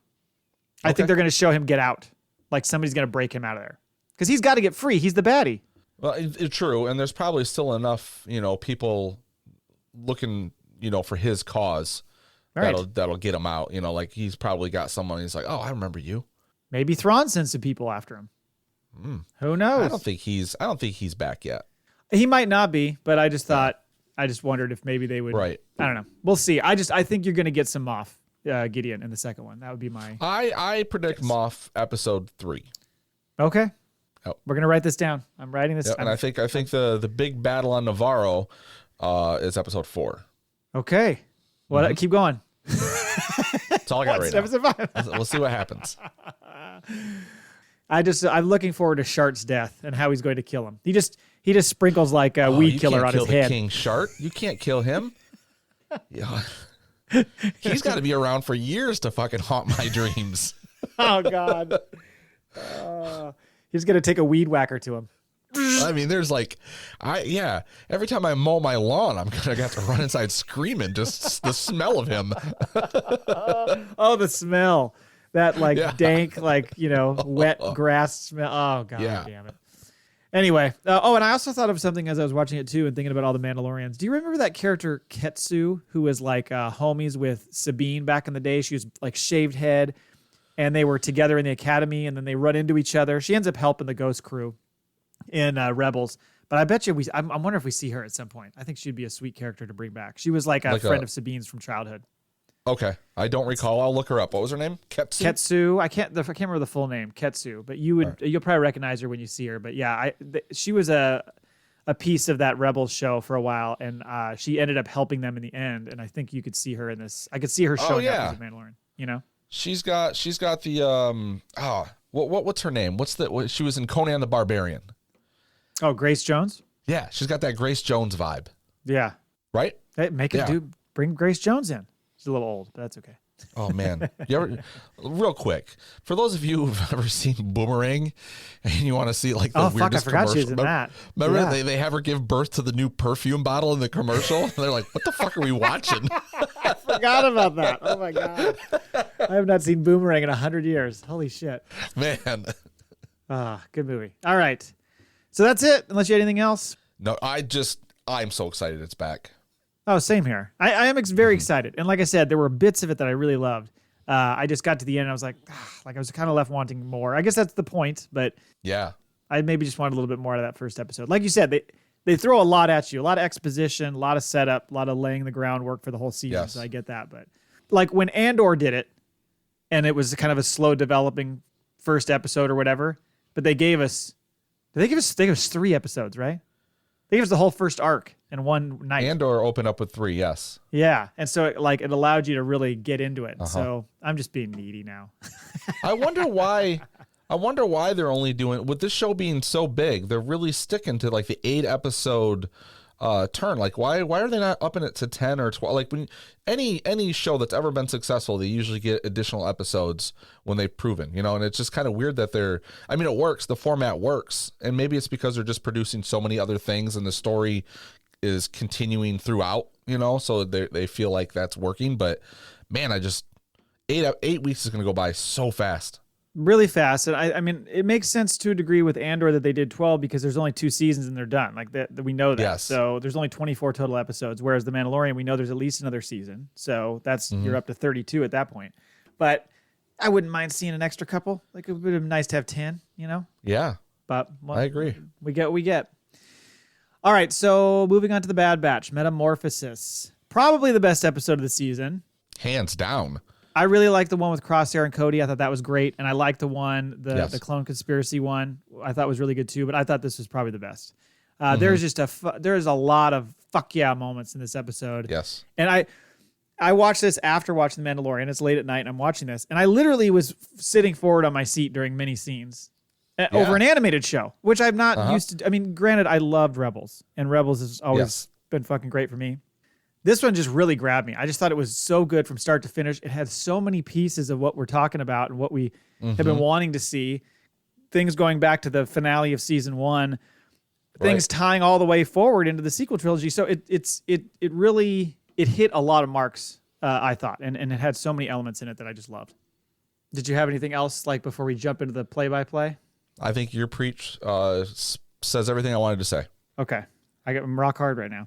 I think they're going to show him get out, like somebody's going to break him out of there, because he's got to get free. He's the baddie. Well, it's true, and there's probably still enough, people looking, for his cause that'll get him out. Like he's probably got someone. He's like, oh, I remember you. Maybe Thrawn sends some people after him. Who knows? I don't think he's back yet. He might not be, but I just wondered if maybe they would. Right. I don't know. We'll see. I think you're going to get some Moff Gideon in the second one. That would be my. I predict Moff episode 3. Okay. Yep. We're gonna write this down. I'm writing this. Yep. And I think the big battle on Navarro is episode 4. Okay. Well, keep going. That's all I got right now. We'll see what happens. I'm looking forward to Shart's death and how he's going to kill him. He just sprinkles like a weed killer on his head. King Shart. You can't kill him. Yeah. He's got to be around for years to fucking haunt my dreams. Oh God. He's gonna take a weed whacker to him. I mean, there's every time I mow my lawn, I'm going to have to run inside screaming, just the smell of him. Oh, the smell. That dank, wet grass smell. Oh, God damn it. Anyway. And I also thought of something as I was watching it too and thinking about all the Mandalorians. Do you remember that character Ketsu, who was homies with Sabine back in the day? She was shaved head, and they were together in the academy, and then they run into each other. She ends up helping the Ghost crew in Rebels, but I bet you I'm wondering if we see her at some point. I think she'd be a sweet character to bring back. She was a friend of Sabine's from childhood. Okay, I don't recall. I'll look her up. What was her name? Ketsu. I can't remember the full name. Ketsu, but you'll probably recognize her when you see her. But yeah, she was a piece of that Rebels show for a while, and she ended up helping them in the end. And I think you could see her in this. I could see her showing up as a Mandalorian. She's got the what's her name? She was in Conan the Barbarian. Oh, Grace Jones? Yeah, she's got that Grace Jones vibe. Yeah. Right? Hey, bring Grace Jones in. She's a little old, but that's okay. Oh, man. Real quick, for those of you who've ever seen Boomerang and you want to see the weirdest commercial. I forgot she was in that. Remember they have her give birth to the new perfume bottle in the commercial? And they're like, what the fuck are we watching? I forgot about that. Oh, my God. I have not seen Boomerang in 100 years. Holy shit. Man. Good movie. All right. So that's it, unless you had anything else. No, I'm so excited it's back. Oh, same here. I am very excited. And like I said, there were bits of it that I really loved. I just got to the end and I was like I was kind of left wanting more. I guess that's the point, but Yeah. I maybe just wanted a little bit more out of that first episode. Like you said, they throw a lot at you, a lot of exposition, a lot of setup, a lot of laying the groundwork for the whole season. Yes. So I get that. But like when Andor did it, and it was kind of a slow developing first episode or whatever, but they gave us 3 episodes, right? They gave us the whole first arc in one night. Andor opened up with 3, yes. Yeah. And so it allowed you to really get into it. So I'm just being needy now. I wonder why they're only doing, with this show being so big, they're really sticking to like the 8 episode turn. Like why are they not upping it to 10 or 12? Like when any show that's ever been successful, they usually get additional episodes when they've proven, and it's just kind of weird that it works, the format works, and maybe it's because they're just producing so many other things and the story is continuing throughout, so they feel like that's working. But man, 8 weeks is going to go by so fast. Really fast. And I mean, it makes sense to a degree with Andor that they did 12 because there's only 2 seasons and they're done. Like that we know that. Yes. So there's only 24 total episodes, whereas The Mandalorian, we know there's at least another season. So that's you're up to 32 at that point. But I wouldn't mind seeing an extra couple. Like it would be nice to have 10, Yeah. But I agree. We get what we get. All right, so moving on to the Bad Batch, Metamorphosis. Probably the best episode of the season. Hands down. I really liked the one with Crosshair and Cody. I thought that was great. And I liked the one, the clone conspiracy one. I thought was really good too, but I thought this was probably the best. There's just there's a lot of fuck yeah moments in this episode. Yes. And I watched this after watching The Mandalorian. It's late at night and I'm watching this. And I literally was sitting forward on my seat during many scenes over an animated show, which I'm not used to. I mean, granted, I loved Rebels and Rebels has always been fucking great for me. This one just really grabbed me. I just thought it was so good from start to finish. It had so many pieces of what we're talking about and what we have been wanting to see. Things going back to the finale of season 1, things tying all the way forward into the sequel trilogy. So it really hit a lot of marks, I thought, and it had so many elements in it that I just loved. Did you have anything else like before we jump into the play-by-play? I think your preach says everything I wanted to say. Okay. I'm rock hard right now.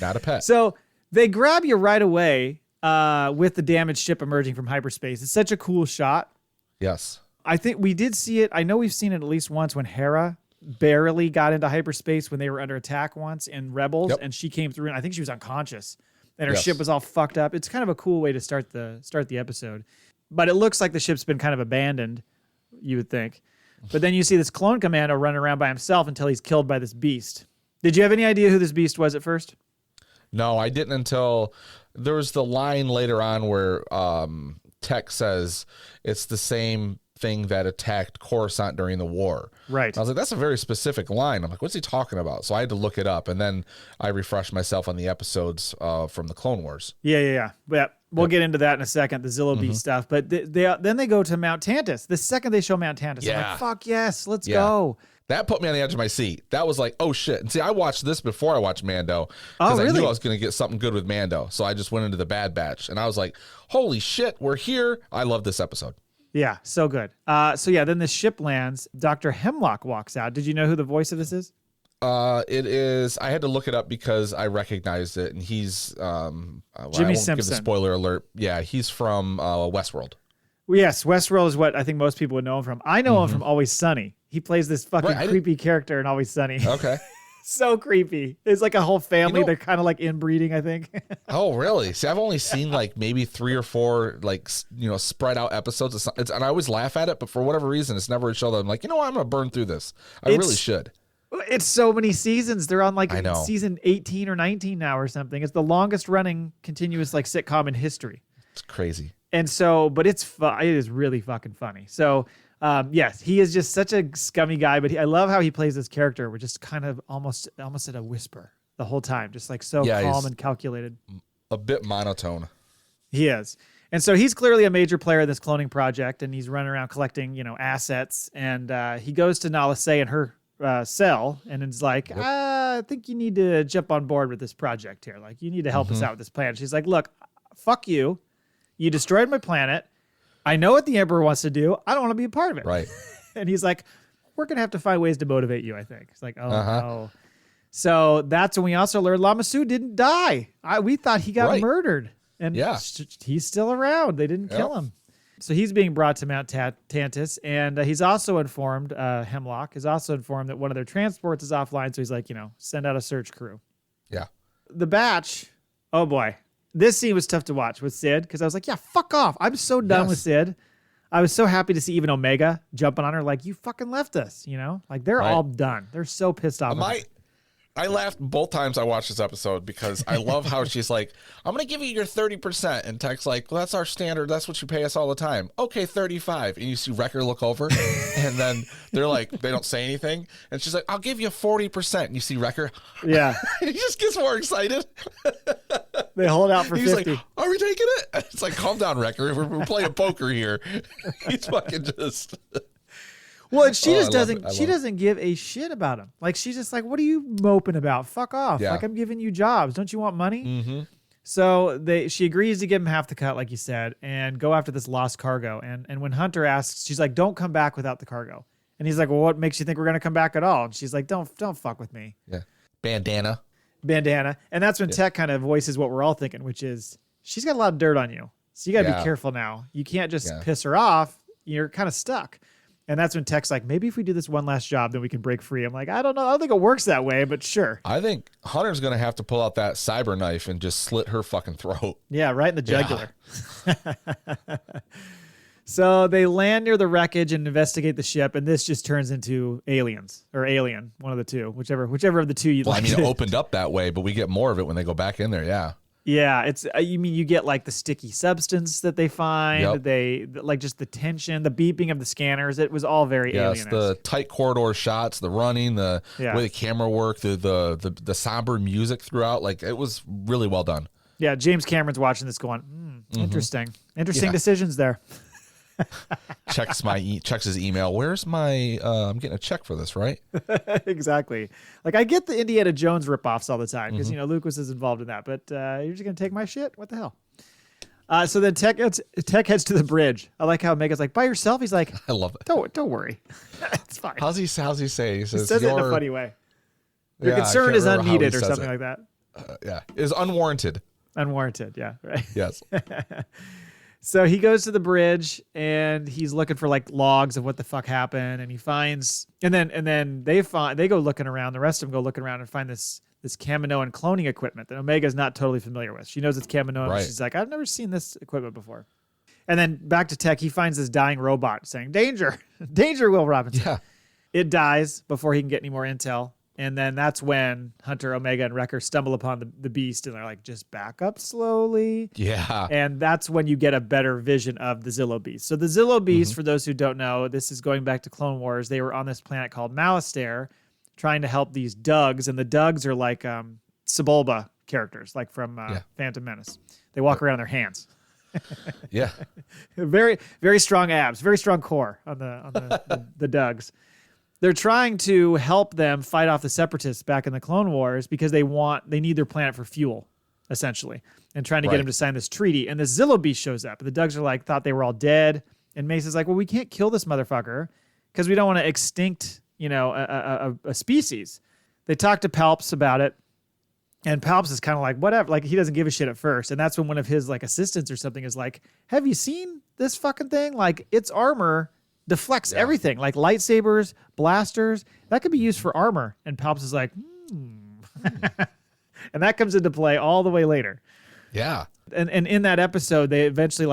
Not a pet. So they grab you right away with the damaged ship emerging from hyperspace. It's such a cool shot. Yes. I think we did see it. I know we've seen it at least once when Hera barely got into hyperspace when they were under attack once in Rebels, and she came through and I think she was unconscious and her ship was all fucked up. It's kind of a cool way to start the episode. But it looks like the ship's been kind of abandoned, you would think. But then you see this clone commando running around by himself until he's killed by this beast. Did you have any idea who this beast was at first? No, I didn't until there was the line later on where Tech says it's the same thing that attacked Coruscant during the war. Right. I was like, that's a very specific line. I'm like, what's he talking about? So I had to look it up, and then I refreshed myself on the episodes from the Clone Wars. Yeah. But we'll get into that in a second, the Zillo Beast stuff. But then they go to Mount Tantus. The second they show Mount Tantus, I'm like, fuck yes, let's go. That put me on the edge of my seat. That was like, oh shit. And see, I watched this before I watched Mando because I knew I was going to get something good with Mando. So I just went into the Bad Batch and I was like, holy shit, we're here. I love this episode. Yeah, so good. Then the ship lands. Dr. Hemlock walks out. Did you know who the voice of this is? It is. I had to look it up because I recognized it, and he's Jimmy Simpson. Give the spoiler alert. Yeah, he's from Westworld. Well, yes, Westworld is what I think most people would know him from. I know him from Always Sunny. He plays this fucking creepy character in Always Sunny. Okay. So creepy. It's like a whole family. They're kind of like inbreeding, I think. Oh, really? See, I've only seen like maybe 3 or 4 like spread out episodes. And I always laugh at it, but for whatever reason, it's never a show that I'm like, you know what? I'm gonna burn through this. I really should. It's so many seasons. They're on like season 18 or 19 now or something. It's the longest running continuous like sitcom in history. It's crazy. And so, but it is really fucking funny. So, yes, he is just such a scummy guy, but I love how he plays this character. We're just kind of almost at a whisper the whole time, just like so calm and calculated. A bit monotone. He is. And so he's clearly a major player in this cloning project, and he's running around collecting, assets. And he goes to Nala Se in her cell, and it's like, I think you need to jump on board with this project here. Like, you need to help us out with this plan. She's like, look, fuck you. You destroyed my planet. I know what the Emperor wants to do. I don't want to be a part of it. Right. And he's like, we're going to have to find ways to motivate you, I think. It's like, oh, no. So that's when we also learned Lama Su didn't die. We thought he got murdered. And he's still around. They didn't kill him. So he's being brought to Mount Tantus, and he's also informed, Hemlock is also informed that one of their transports is offline, so he's like, send out a search crew. Yeah. The Batch, oh boy. This scene was tough to watch with Sid, because I was like, yeah, fuck off. I'm so done with Sid. I was so happy to see even Omega jumping on her like, you fucking left us, Like, they're all done. They're so pissed off. I laughed both times I watched this episode because I love how she's like, I'm going to give you your 30%. And Tech's like, well, that's our standard. That's what you pay us all the time. Okay, 35. And you see Wrecker look over and then they're like, they don't say anything. And she's like, I'll give you 40%. And you see Wrecker. Yeah. He just gets more excited. They hold out for He's 50. like, are we taking it? It's like, calm down, Wrecker. We're playing poker here. He's fucking just... Well, and she just doesn't. She doesn't give a shit about him. Like, she's just like, "What are you moping about? Fuck off! Yeah. Like, I'm giving you jobs. Don't you want money?" Mm-hmm. So she agrees to give him half the cut, like you said, and go after this lost cargo. And when Hunter asks, she's like, "Don't come back without the cargo." And he's like, "Well, what makes you think we're gonna come back at all?" And she's like, "Don't fuck with me." Yeah. Bandana. And that's when Tech kind of voices what we're all thinking, which is she's got a lot of dirt on you, so you got to be careful now. You can't just piss her off. You're kind of stuck. And that's when Tech's like, maybe if we do this one last job, then we can break free. I'm like, I don't know. I don't think it works that way, but sure. I think Hunter's going to have to pull out that cyber knife and just slit her fucking throat. Yeah, right in the jugular. Yeah. So they land near the wreckage and investigate the ship, and this just turns into aliens or alien, one of the two, whichever of the two you like. I mean, it opened up that way, but we get more of it when they go back in there. Yeah. Yeah, it's you get like the sticky substance that they find. Yep. They like just the tension, the beeping of the scanners. It was all very alien-esque. The tight corridor shots, the running, the way the camera worked, the somber music throughout. Like, it was really well done. Yeah, James Cameron's watching this going, interesting decisions there. Checks his email. Where's my? I'm getting a check for this, right? Exactly. Like, I get the Indiana Jones ripoffs all the time because Lucas is involved in that. But you're just gonna take my shit? What the hell? So then Tech heads to the bridge. I like how Mega's like, by yourself. He's like, I love it. Don't worry, it's fine. How's he say? He says it in a funny way. Your concern is unneeded or something like that. Is unwarranted. Unwarranted. Yeah. Right. Yes. So he goes to the bridge and he's looking for like logs of what the fuck happened, and he finds, and then they go looking around. The rest of them go looking around and find this Kaminoan cloning equipment that Omega's not totally familiar with. She knows it's Kaminoan. Right. She's like, I've never seen this equipment before. And then back to Tech, he finds this dying robot saying, "Danger, danger, Will Robinson." Yeah. It dies before he can get any more intel. And then that's when Hunter, Omega, and Wrecker stumble upon the beast, and they're like, just back up slowly. Yeah. And that's when you get a better vision of the Zillo Beast. So the Zillo Beast, for those who don't know, this is going back to Clone Wars. They were on this planet called Malastare trying to help these Dugs. And the Dugs are like Sebulba characters, like from Phantom Menace. They walk around on their hands. Yeah. Very, very strong abs, very strong core on the Dugs. They're trying to help them fight off the Separatists back in the Clone Wars because they need their planet for fuel, essentially, and trying to get them to sign this treaty. And the Zillo Beast shows up. The Dugs are thought they were all dead. And Mace is like, well, we can't kill this motherfucker because we don't want to extinct, a species. They talk to Palps about it. And Palps is kind of like, whatever. Like, he doesn't give a shit at first. And that's when one of his assistants or something is like, have you seen this fucking thing? Like, its armor deflects everything, like lightsabers, blasters. That could be used for armor. And Palps is like, and that comes into play all the way later. Yeah. And in that episode, they eventually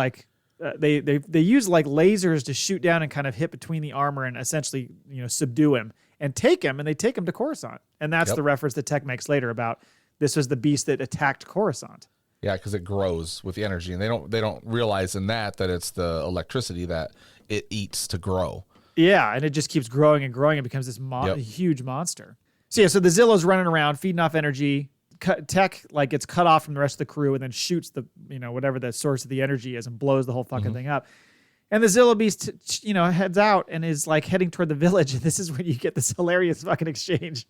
they use lasers to shoot down and kind of hit between the armor and essentially subdue him and take him. And they take him to Coruscant. And that's the reference that Tech makes later about this was the beast that attacked Coruscant. Yeah, because it grows with the energy, and they don't realize in that it's the electricity that it eats to grow. Yeah, and it just keeps growing and growing and becomes this huge monster. So the Zillo's running around, feeding off energy. Tech gets cut off from the rest of the crew and then shoots the whatever the source of the energy is and blows the whole fucking thing up. And the Zillo Beast, heads out and is heading toward the village. And this is when you get this hilarious fucking exchange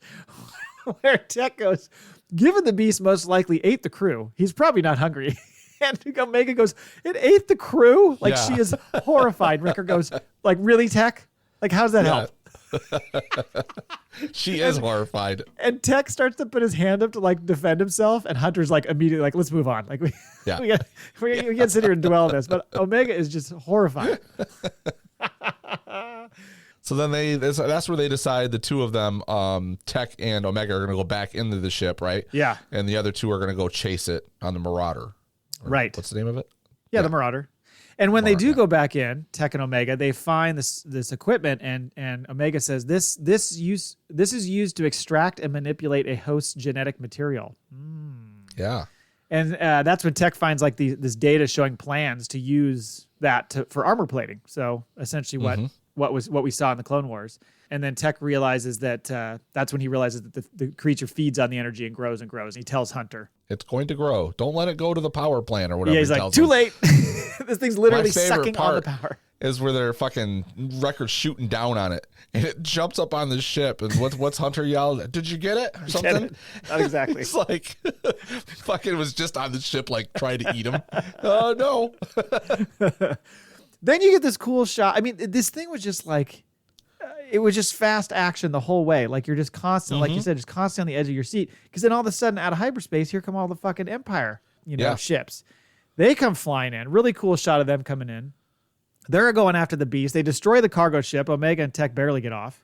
where Tech goes, given the beast most likely ate the crew, he's probably not hungry. And Omega goes, it ate the crew? She is horrified. Wrecker goes, really, Tech? How's that help? She is horrified. And Tech starts to put his hand up to like defend himself, and Hunter's like immediately like, let's move on. Like we can't sit here and dwell on this. But Omega is just horrified. So then that's where they decide the two of them, Tech and Omega, are going to go back into the ship, right? Yeah. And the other two are going to go chase it on the Marauder. Right. What's the name of it? Yeah, the Marauder. And when they do go back in, Tech and Omega, they find this equipment, and Omega says this is used to extract and manipulate a host's genetic material. Yeah. And that's when Tech finds like this data showing plans to use that for armor plating. So essentially, what we saw in the Clone Wars. And then Tech realizes that that's when he realizes that the creature feeds on the energy and grows and grows. And he tells Hunter, it's going to grow. Don't let it go to the power plant or whatever. Yeah, he's like, too late. This thing's literally sucking on the power. Is where their fucking Wrecker's shooting down on it, and it jumps up on the ship. And what's Hunter yelled? Did you get it or something? Not exactly. It's like fucking was just on the ship, like trying to eat him. Oh no. Then you get this cool shot. I mean, this thing was just like, it was just fast action the whole way. Like you're just constant, like you said, just constant on the edge of your seat. Because then all of a sudden, out of hyperspace, here come all the fucking Empire, ships. They come flying in. Really cool shot of them coming in. They're going after the beast. They destroy the cargo ship. Omega and Tech barely get off.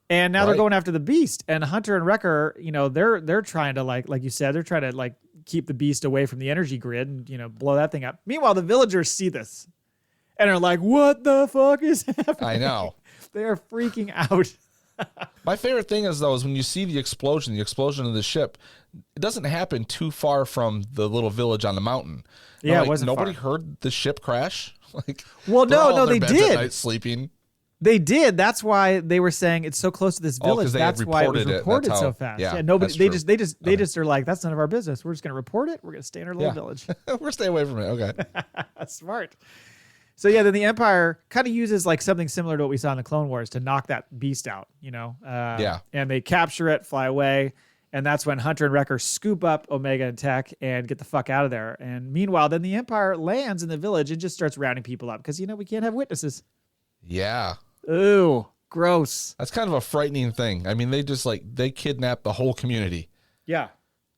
And now they're going after the beast. And Hunter and Wrecker, they're trying to like you said, they're trying to like keep the beast away from the energy grid and blow that thing up. Meanwhile, the villagers see this and are like, "What the fuck is happening?" I know. They are freaking out. My favorite thing is when you see the explosion of the ship, it doesn't happen too far from the little village on the mountain. Yeah, it wasn't nobody far. heard the ship crash. Like, well, no, they did. At night sleeping. They did. That's why they were saying it's so close to this village. That's why it was reported so fast. Yeah, nobody. They just are like, that's none of our business. We're just gonna report it. We're gonna stay in our little village. We're staying away from it. Okay. That's smart. So yeah, then the Empire kind of uses like something similar to what we saw in the Clone Wars to knock that beast out. And they capture it, fly away, and that's when Hunter and Wrecker scoop up Omega and Tech and get the fuck out of there. And meanwhile, then the Empire lands in the village and just starts rounding people up because we can't have witnesses. Yeah. Ooh, gross. That's kind of a frightening thing. I mean, they kidnap the whole community. Yeah.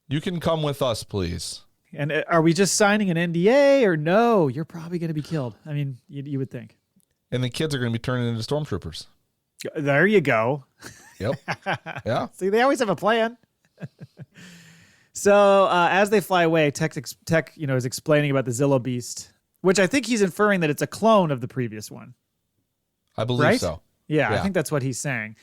You can come with us, please. And are we just signing an NDA or no? You're probably going to be killed. I mean, you would think. And the kids are going to be turning into stormtroopers. There you go. Yep. Yeah. See, they always have a plan. So as they fly away, Tech, is explaining about the Zillo Beast, which I think he's inferring that it's a clone of the previous one. I believe so. Yeah, I think that's what he's saying.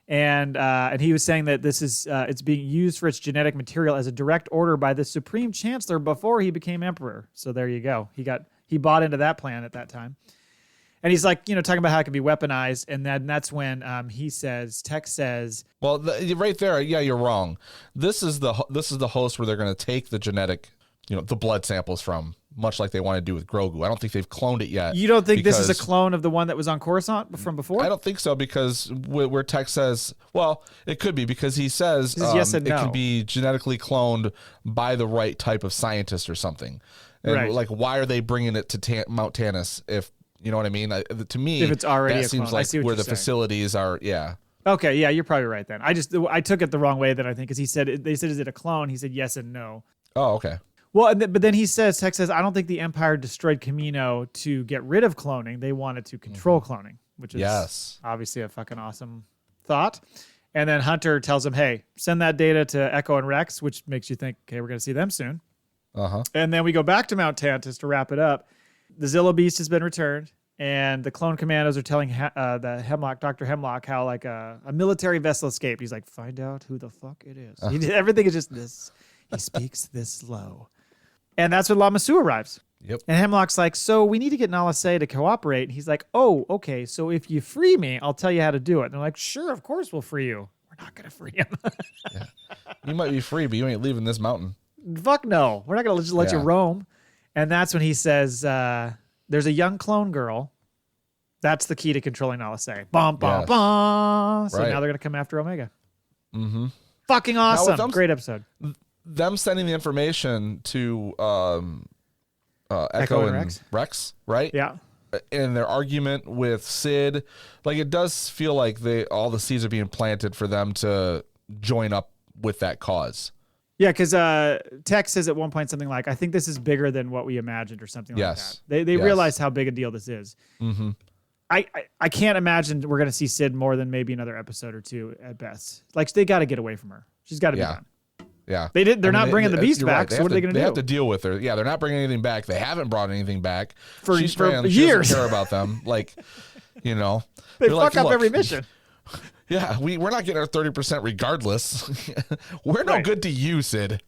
And he was saying that this is it's being used for its genetic material as a direct order by the Supreme Chancellor before he became Emperor. So there you go. He bought into that plan at that time. And he's like, talking about how it can be weaponized. And then that's when Tech says, well, right there, yeah, you're wrong. This is the host where they're going to take the genetic, the blood samples from, much like they want to do with Grogu. I don't think they've cloned it yet. You don't think this is a clone of the one that was on Coruscant from before? I don't think so, because where Tech says, well, it could be, because he says yes and no. It can be genetically cloned by the right type of scientist or something. And like, why are they bringing it to Mount Tannis if, you know what I mean? To me, if it's already that a seems clone. like where the facilities are. Yeah. Okay, yeah, you're probably right then. I took it the wrong way then, I think, because they said, is it a clone? He said yes and no. Oh, okay. Well, but then Tech says, I don't think the Empire destroyed Camino to get rid of cloning. They wanted to control cloning, which is obviously a fucking awesome thought. And then Hunter tells him, hey, send that data to Echo and Rex, which makes you think, okay, we're going to see them soon. Uh-huh. And then we go back to Mount Tantis to wrap it up. The Zillo Beast has been returned, and the clone commandos are telling Dr. Hemlock, how like a military vessel escaped. He's like, find out who the fuck it is. Everything is just this. He speaks this slow. And that's when La Masu arrives. Yep. And Hemlock's like, so we need to get Nala Se to cooperate. And he's like, oh, okay. So if you free me, I'll tell you how to do it. And they're like, sure, of course we'll free you. We're not going to free him. Yeah. You might be free, but you ain't leaving this mountain. Fuck no. We're not going to just let you roam. And that's when he says, there's a young clone girl. That's the key to controlling Nala Se. Bum, bum, bum. So now they're going to come after Omega. Mm-hmm. Fucking awesome. Great episode. Them sending the information to Echo and Rex, right? Yeah. in their argument with Sid, like it does feel like all the seeds are being planted for them to join up with that cause. Yeah, because Tex says at one point something like, I think this is bigger than what we imagined or something like that. They realize how big a deal this is. Mm-hmm. I can't imagine we're going to see Sid more than maybe another episode or two at best. Like, they got to get away from her. She's got to be done. Yeah. They're not bringing the beast back, so what are they going to do? They have to deal with her. Yeah, they're not bringing anything back. They haven't brought anything back. For years. She doesn't care about them. Like, they fuck up every mission. Yeah, we're not getting our 30% regardless. We're no good to you, Sid.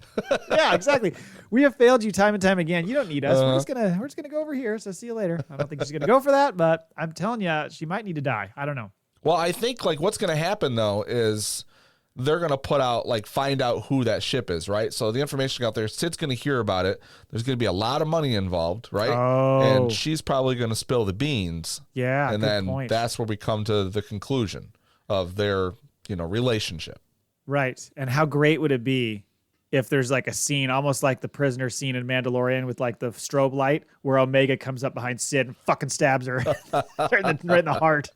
Yeah, exactly. We have failed you time and time again. You don't need us. We're just gonna go over here. So see you later. I don't think she's gonna go for that, but I'm telling you, she might need to die. I don't know. Well, I think like what's gonna happen though is they're gonna put out find out who that ship is, right? So the information out there, Sid's gonna hear about it. There's gonna be a lot of money involved, right? Oh. And she's probably gonna spill the beans. Yeah, and good then point. That's where we come to the conclusion of their relationship. Right. And how great would it be if there's like a scene, almost like the prisoner scene in Mandalorian with like the strobe light, where Omega comes up behind Sid and fucking stabs her right in the heart.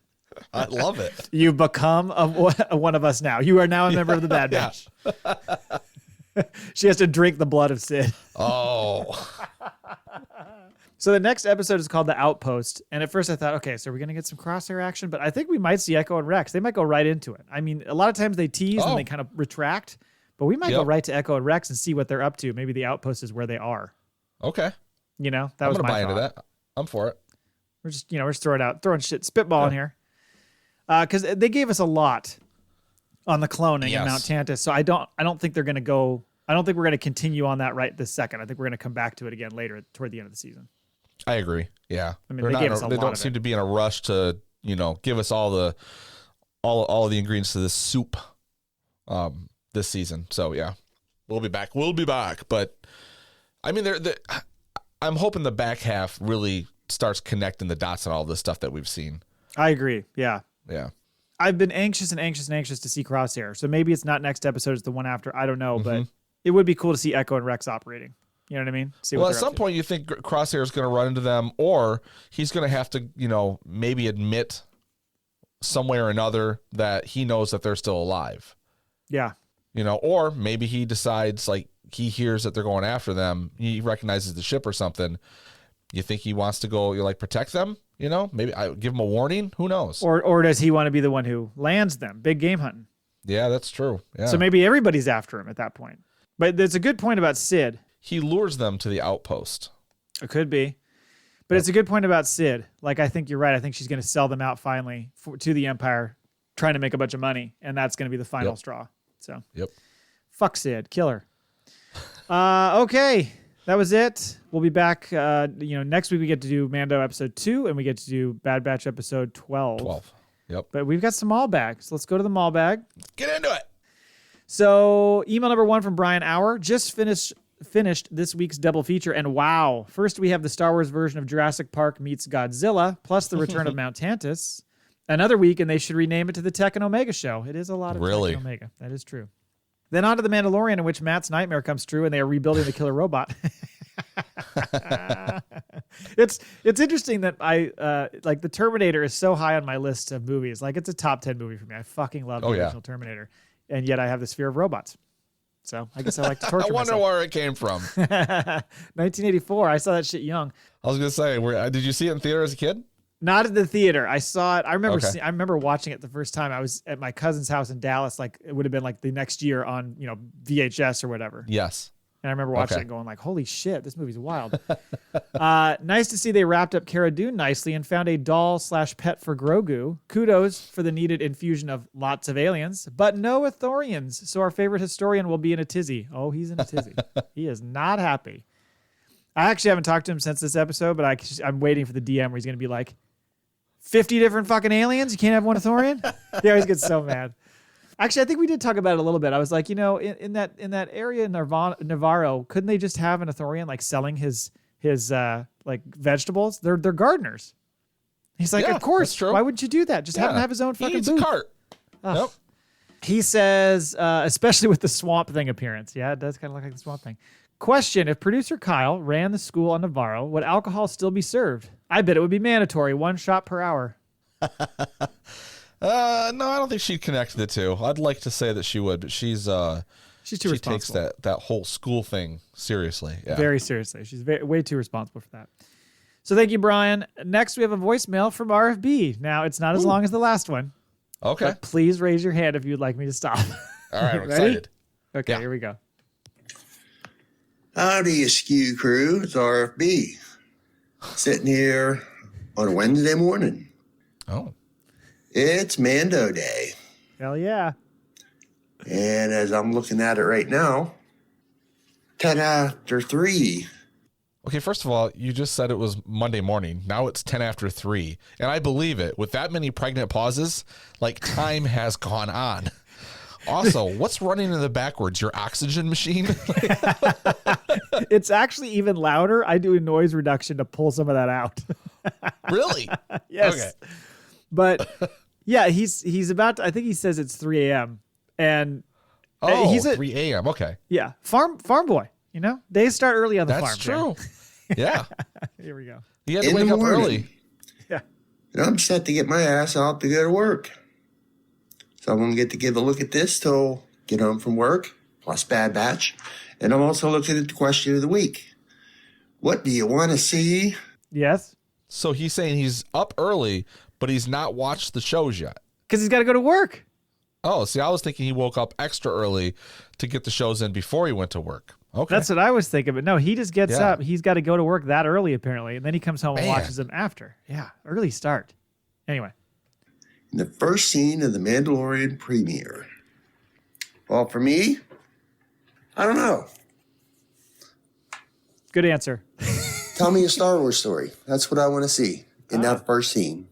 I love it. You become one of us now. You are now a member of the Bad Batch. She has to drink the blood of Sid. Oh. So the next episode is called The Outpost. And at first I thought, okay, so we're going to get some crosshair action, but I think we might see Echo and Rex. They might go right into it. I mean, a lot of times they tease and they kind of retract, but we might go right to Echo and Rex and see what they're up to. Maybe The Outpost is where they are. Okay. That I'm was gonna my buy thought. into that. I'm for it. We're just, we're just throwing shit, spitballing here. Because they gave us a lot on the cloning in Mount Tantus. So I don't think they're going to go, I don't think we're going to continue on that right this second. I think we're going to come back to it again later toward the end of the season. I agree. Yeah. I mean, they don't seem to be in a rush to, give us all the ingredients to this soup this season. So yeah, we'll be back. But I mean, I'm hoping the back half really starts connecting the dots on all this stuff that we've seen. I agree. Yeah. Yeah. I've been anxious to see Crosshair. So maybe it's not next episode, it's the one after. I don't know, but it would be cool to see Echo and Rex operating. You know what I mean? Well, at some point you think Crosshair is going to run into them, or he's going to have to, maybe admit some way or another that he knows that they're still alive. Yeah. Or maybe he decides, like, he hears that they're going after them. He recognizes the ship or something. You think he wants to go, protect them? Maybe I give him a warning. Who knows? Or does he want to be the one who lands them? Big game hunting. Yeah, that's true. Yeah. So maybe everybody's after him at that point. But there's a good point about Sid. He lures them to the outpost. It could be. But it's a good point about Sid. Like, I think you're right. I think she's going to sell them out finally to the Empire, trying to make a bunch of money. And that's going to be the final straw. So, fuck Sid. Kill her. Okay. That was it. We'll be back. Next week we get to do Mando episode 2, and we get to do Bad Batch episode 12. Yep. But we've got some Maul Bags. Let's go to the Maul Bag. Get into it. So, email number 1 from Brian Auer. Just finished this week's double feature, and wow. First, we have the Star Wars version of Jurassic Park meets Godzilla, plus the return of Mount Tantus. Another week, and they should rename it to the Tech and Omega Show. It is a lot of Tech and Omega. That is true. Then on to the Mandalorian, in which Matt's nightmare comes true, and they are rebuilding the killer robot. It's interesting that I like the Terminator is so high on my list of movies. Like, it's a top 10 movie for me. I fucking love the original Terminator, and yet I have this fear of robots. So I guess I like to torture myself. I wonder where it came from. 1984. I saw that shit young. I was gonna say, did you see it in theater as a kid? Not at the theater. I saw it. I remember watching it the first time. I was at my cousin's house in Dallas. Like, it would have been like the next year on VHS or whatever. Yes. And I remember watching it and going like, holy shit, this movie's wild. Nice to see they wrapped up Cara Dune nicely and found a doll/pet for Grogu. Kudos for the needed infusion of lots of aliens, but no Ithorians. So our favorite historian will be in a tizzy. Oh, he's in a tizzy. He is not happy. I actually haven't talked to him since this episode, but I'm waiting for the DM where he's going to be like, 50 different fucking aliens? You can't have one Ithorian? He always gets so mad. Actually, I think we did talk about it a little bit. I was like, in that area in Navarro, couldn't they just have an Ithorian like selling his like vegetables? They're gardeners. He's like, of course. True. Why wouldn't you do that? Just have him have his own fucking booth. He needs a cart. Nope. He says, especially with the Swamp Thing appearance. Yeah, it does kind of look like the Swamp Thing. Question: if producer Kyle ran the school on Navarro, would alcohol still be served? I bet it would be mandatory, 1 shot per hour. No, I don't think she'd connect the two. I'd like to say that she would, but she's too responsible. Takes that whole school thing seriously. Yeah. Very seriously. She's way too responsible for that. So thank you, Brian. Next, we have a voicemail from RFB. Now, it's not as long as the last one. Okay. But please raise your hand if you'd like me to stop. All right, I'm Ready? excited. Okay, Yeah. Here we go. Howdy, Askew crew. It's RFB. Sitting here on a Wednesday morning. Oh. It's Mando Day. Hell yeah. And as I'm looking at it right now, 10 after 3. Okay, first of all, you just said it was Monday morning. Now it's 10 after 3. And I believe it. With that many pregnant pauses, like time has gone on. Also, what's running in the backwards? Your oxygen machine? It's actually even louder. I do a noise reduction to pull some of that out. Really? Yes. Okay. But yeah, he's about to, I think he says it's 3 a.m. And Oh, he's 3 a.m. Okay. Yeah, farm boy. You know, they start early on the farm. That's true. Yeah. Here we go. He had to In the wake up morning. early. Yeah. And I'm set to get my ass out to go to work. So I'm going to get to give a look at this till get home from work, plus Bad Batch. And I'm also looking at the question of the week. What do you want to see? Yes. So he's saying he's up early, but he's not watched the shows yet. Because he's got to go to work. Oh, see, I was thinking he woke up extra early to get the shows in before he went to work. Okay. That's what I was thinking. But no, he just gets Yeah. up. He's got to go to work that early, apparently. And then he comes home and Man. watches them after. Yeah. Early start. Anyway. In the first scene of the Mandalorian premiere. Well, for me, I don't know. Good answer. Tell me a Star Wars story. That's what I want to see in that first scene.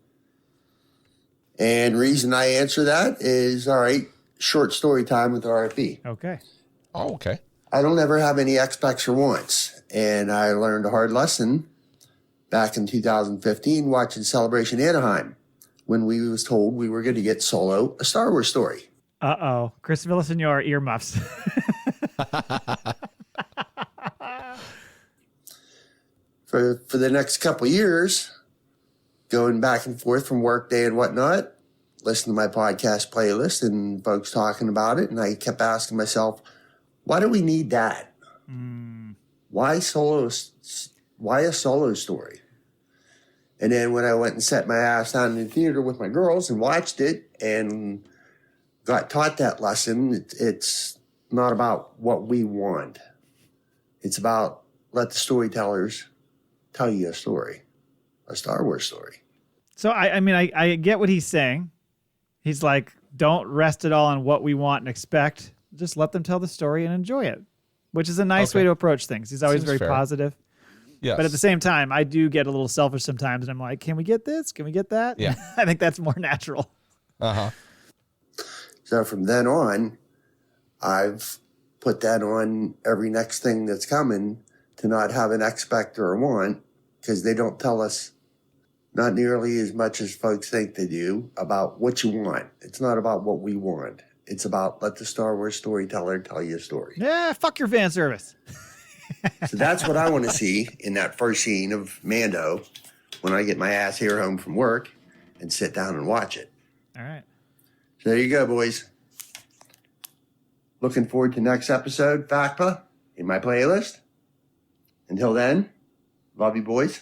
And reason I answer that is, all right, short story time with RFB. Okay. Oh, okay. I don't ever have any expects or wants. And I learned a hard lesson back in 2015 watching Celebration Anaheim when we was told we were going to get Solo a Star Wars story. Uh-oh. Chris Villasenor earmuffs. For the next couple years, going back and forth from work day and whatnot, listening to my podcast playlist and folks talking about it, and I kept asking myself, why do we need that? Why a solo story? And then when I went and set my ass down in the theater with my girls and watched it and got taught that lesson, it's not about what we want. It's about let the storytellers tell you a story, a Star Wars story. So, I mean, I get what he's saying. He's like, don't rest it all on what we want and expect. Just let them tell the story and enjoy it, which is a nice way to approach things. He's always Seems very fair. positive. Yes. But at the same time, I do get a little selfish sometimes, and I'm like, can we get this? Can we get that? Yeah. I think that's more natural. Uh-huh. So from then on, I've put that on every next thing that's coming to not have an expect or a want, because they don't tell us not nearly as much as folks think they do about what you want. It's not about what we want. It's about let the Star Wars storyteller tell you a story. Yeah, fuck your fan service. So that's what I want to see in that first scene of Mando when I get my ass here home from work and sit down and watch it. All right. So there you go, boys. Looking forward to next episode, FACPA, in my playlist. Until then, love you, boys.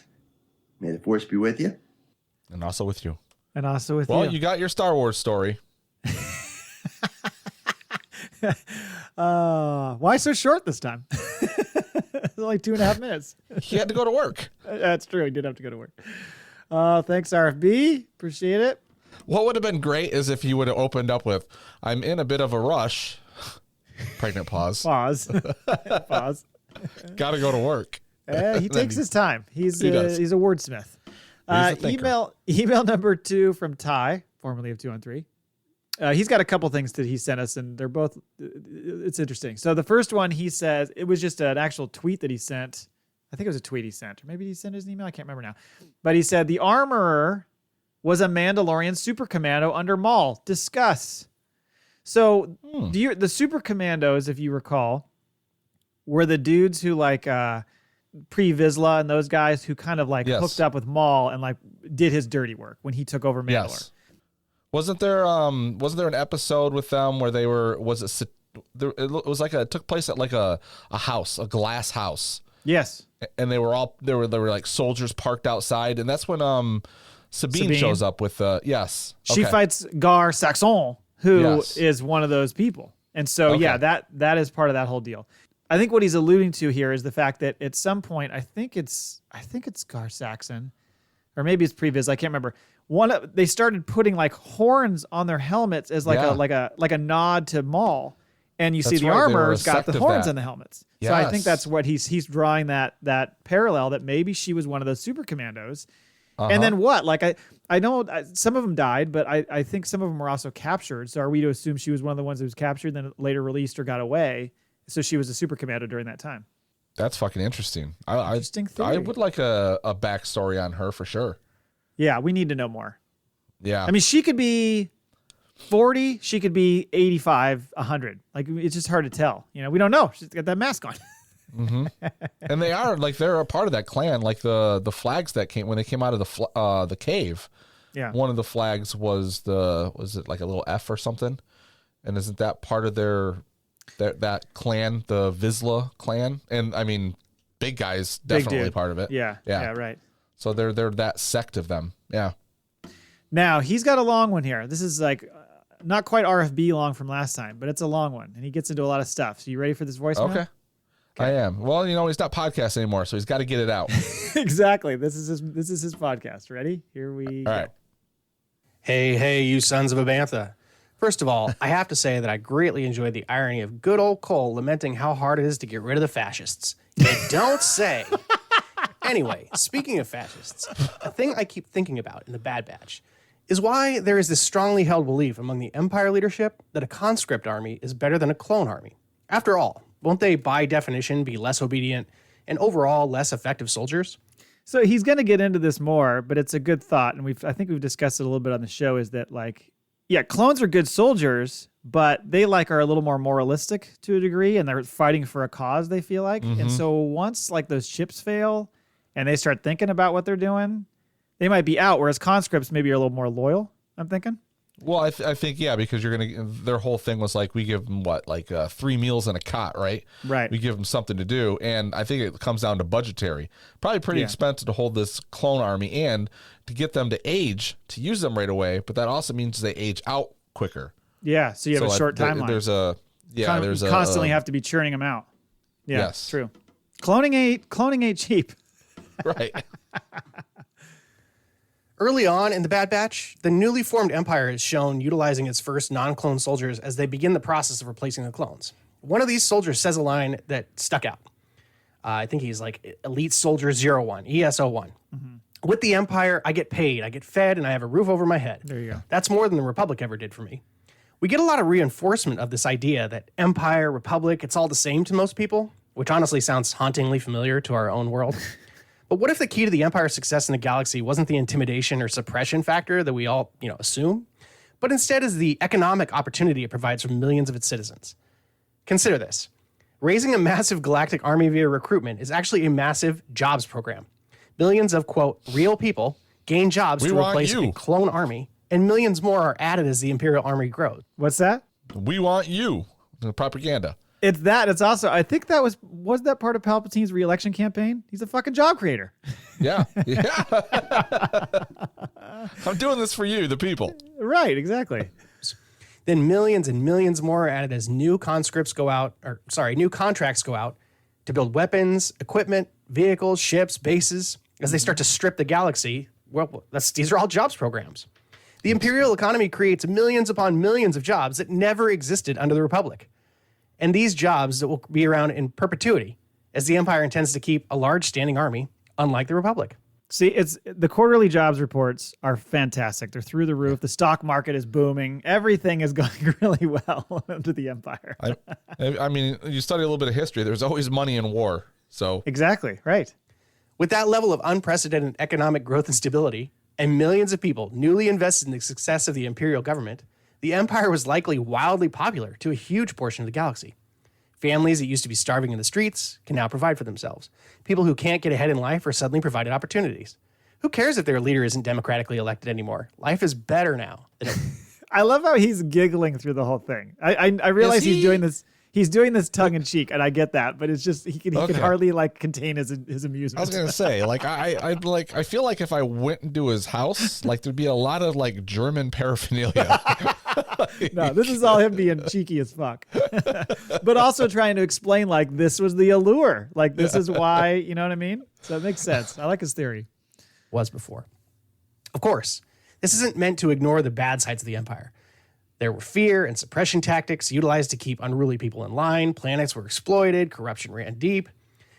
May the Force be with you. And also with you. And also with Well, you. you got your Star Wars story. Why so short this time? It's only 2.5 minutes. He had to go to work. That's true. He did have to go to work. Thanks, RFB. Appreciate it. What would have been great is if he would have opened up with, I'm in a bit of a rush. Pregnant pause. Pause. Pause. Got to go to work. He takes his time. He does. He's a wordsmith. He's a thinker. Email number 2 from Ty, formerly of 213. He's got a couple things that he sent us, and they're both, it's interesting. So the first one, he says, it was just an actual tweet that he sent. I think it was a tweet he sent, or maybe he sent his email. I can't remember now. But he said, the Armorer was a Mandalorian super commando under Maul. Discuss. So the super commandos, if you recall, were the dudes who pre-Vizsla and those guys who kind of like Yes. hooked up with Maul and like did his dirty work when he took over Mandalore. Yes. Wasn't there an episode with them where they were, it was like it took place at like a house, a glass house. Yes. And they were like soldiers parked outside, and that's when Sabine shows up with yes. She Okay. fights Gar Saxon, who is Yes. one of those people. And so Okay. yeah, that is part of that whole deal. I think what he's alluding to here is the fact that at some point, I think it's Gar Saxon, or maybe it's previous. I can't remember. They started putting like horns on their helmets as like a nod to Maul, and you see That's the right, they were a armor's got sect the of horns that. on the helmets. So I think Yes. that's what he's drawing that parallel, that maybe she was one of those super commandos. And then what? Like I know some of them died, but I think some of them were also captured. So are we to assume she was one of the ones that was captured, then later released or got away? So she was a super commando during that time. That's fucking interesting. Interesting theory. I would like a backstory on her for sure. Yeah, we need to know more. Yeah. I mean, she could be 40, she could be 85, 100. Like, it's just hard to tell. You know, we don't know. She's got that mask on. And they're a part of that clan. Like the flags that came when they came out of the cave. Yeah. One of the flags was it like a little F or something? And isn't that part of that clan, the Vizsla clan? And I mean, Big Guy's definitely dude. part of it. Yeah. Yeah, right. So they're that sect of them. Yeah. Now, he's got a long one here. This is like not quite RFB long from last time, but it's a long one. And he gets into a lot of stuff. So you ready for this voicemail? Okay. I am. Well, he's not podcasting anymore, so he's got to get it out. Exactly. This is his podcast. Ready? Here we go. All right. Hey, you sons of a bantha. First of all, I have to say that I greatly enjoyed the irony of good old Cole lamenting how hard it is to get rid of the fascists. You don't say. Anyway, speaking of fascists, a thing I keep thinking about in the Bad Batch is why there is this strongly held belief among the Empire leadership that a conscript army is better than a clone army. After all, won't they by definition be less obedient and overall less effective soldiers? So he's going to get into this more, but it's a good thought. And I think we've discussed it a little bit on the show, is that like, yeah, clones are good soldiers, but they like are a little more moralistic to a degree, and they're fighting for a cause, they feel like. And so once like those chips fail and they start thinking about what they're doing, they might be out. Whereas conscripts maybe are a little more loyal, I'm thinking. Well, I think, yeah, because their whole thing was like, we give them 3 meals and a cot, right? Right. We give them something to do. And I think it comes down to budgetary. Probably pretty expensive to hold this clone army and to get them to age, to use them right away. But that also means they age out quicker. Yeah. So you have a short timeline. You constantly have to be churning them out. Yeah, Yes. true. Cloning ain't cheap. Right. Early on in the Bad Batch, the newly formed Empire is shown utilizing its first non-clone soldiers as they begin the process of replacing the clones. One of these soldiers says a line that stuck out. I think he's like Elite Soldier 01, ESO1. With the Empire, I get paid, I get fed, and I have a roof over my head. There you go. That's more than the Republic ever did for me. We get a lot of reinforcement of this idea that Empire, Republic, it's all the same to most people, which honestly sounds hauntingly familiar to our own world. But what if the key to the Empire's success in the galaxy wasn't the intimidation or suppression factor that we all, assume, but instead is the economic opportunity it provides for millions of its citizens? Consider this. Raising a massive galactic army via recruitment is actually a massive jobs program. Millions of, quote, real people gain jobs to replace a clone army, and millions more are added as the Imperial Army grows. What's that? We want you. The propaganda. It's that. It's also, I think that was that part of Palpatine's re-election campaign? He's a fucking job creator. Yeah. Yeah. I'm doing this for you, the people. Right, exactly. Then millions and millions more are added as new contracts go out to build weapons, equipment, vehicles, ships, bases. As they start to strip the galaxy, these are all jobs programs. The Imperial economy creates millions upon millions of jobs that never existed under the Republic. And these jobs that will be around in perpetuity, as the Empire intends to keep a large standing army, unlike the Republic. See, it's the quarterly jobs reports are fantastic. They're through the roof. The stock market is booming. Everything is going really well under the Empire. I mean, you study a little bit of history. There's always money in war. So Exactly, right. With that level of unprecedented economic growth and stability, and millions of people newly invested in the success of the Imperial government, the Empire was likely wildly popular to a huge portion of the galaxy. Families that used to be starving in the streets can now provide for themselves. People who can't get ahead in life are suddenly provided opportunities. Who cares if their leader isn't democratically elected anymore? Life is better now than it I love how he's giggling through the whole thing. I realize he's doing this. He's doing this tongue in cheek, and I get that, but it's just he can hardly like contain his amusement. I was gonna say, like, I feel like if I went into his house, like there'd be a lot of like German paraphernalia. No, this is all him being cheeky as fuck, but also trying to explain like this was the allure, like this is why, you know what I mean? So it makes sense. I like his theory. was before. Of course, this isn't meant to ignore the bad sides of the Empire. There were fear and suppression tactics utilized to keep unruly people in line, planets were exploited, corruption ran deep.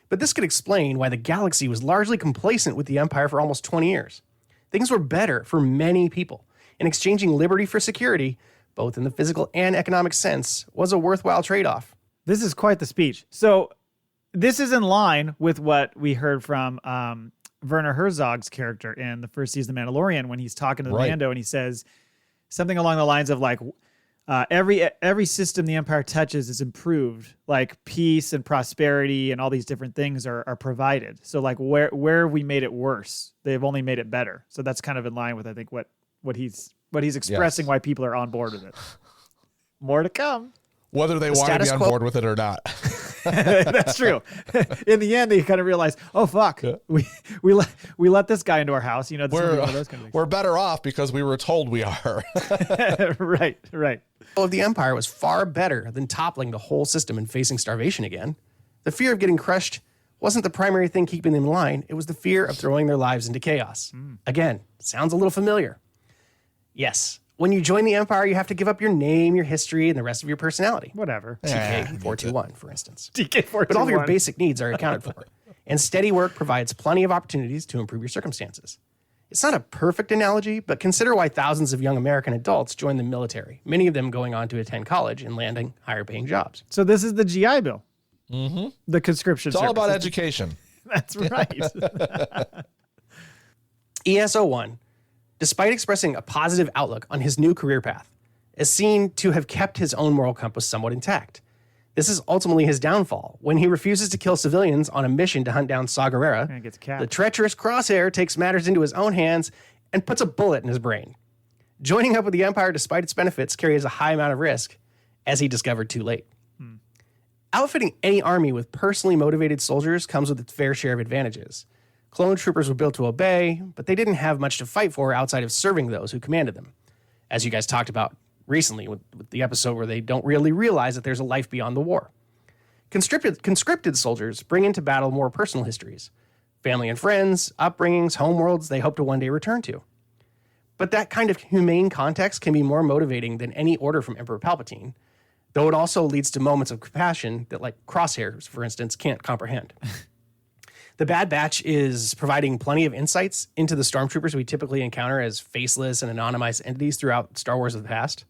But this could explain why the galaxy was largely complacent with the Empire for almost 20 years. Things were better for many people, and exchanging liberty for security, both in the physical and economic sense, was a worthwhile trade-off. This is quite the speech. So this is in line with what we heard from Werner Herzog's character in the first season of Mandalorian when he's talking to the Mando and he says something along the lines of like, every system the Empire touches is improved, like peace and prosperity and all these different things are provided. So like where we made it worse, they've only made it better. So that's kind of in line with, I think, what he's expressing, why people are on board with it. More to come. Whether they want to be on board with it or not. That's true. In the end, they kind of realize, oh fuck, we let this guy into our house. You know, this is one of those kind of things. We're better off because we were told we are. Right. Of the Empire was far better than toppling the whole system and facing starvation again. The fear of getting crushed wasn't the primary thing keeping them in line. It was the fear of throwing their lives into chaos. Again, sounds a little familiar. Yes. When you join the Empire, you have to give up your name, your history, and the rest of your personality. Whatever. TK-421, for instance. TK-421. But all of your basic needs are accounted for. And steady work provides plenty of opportunities to improve your circumstances. It's not a perfect analogy, but consider why thousands of young American adults join the military, many of them going on to attend college and landing higher-paying jobs. So this is the GI Bill. Mm-hmm. The conscription It's all about education. That's right. ESO1, despite expressing a positive outlook on his new career path, is seen to have kept his own moral compass somewhat intact. This is ultimately his downfall. When he refuses to kill civilians on a mission to hunt down Saw Gerrera, the treacherous Crosshair takes matters into his own hands and puts a bullet in his brain. Joining up with the Empire despite its benefits carries a high amount of risk, as he discovered too late. Outfitting any army with personally motivated soldiers comes with its fair share of advantages. Clone troopers were built to obey, but they didn't have much to fight for outside of serving those who commanded them. As you guys talked about recently with the episode where they don't really realize that there's a life beyond the war. Conscripted soldiers bring into battle more personal histories, family and friends, upbringings, homeworlds they hope to one day return to. But that kind of humane context can be more motivating than any order from Emperor Palpatine, though it also leads to moments of compassion that, like Crosshairs, for instance, can't comprehend. The Bad Batch is providing plenty of insights into the stormtroopers we typically encounter as faceless and anonymized entities throughout Star Wars of the past.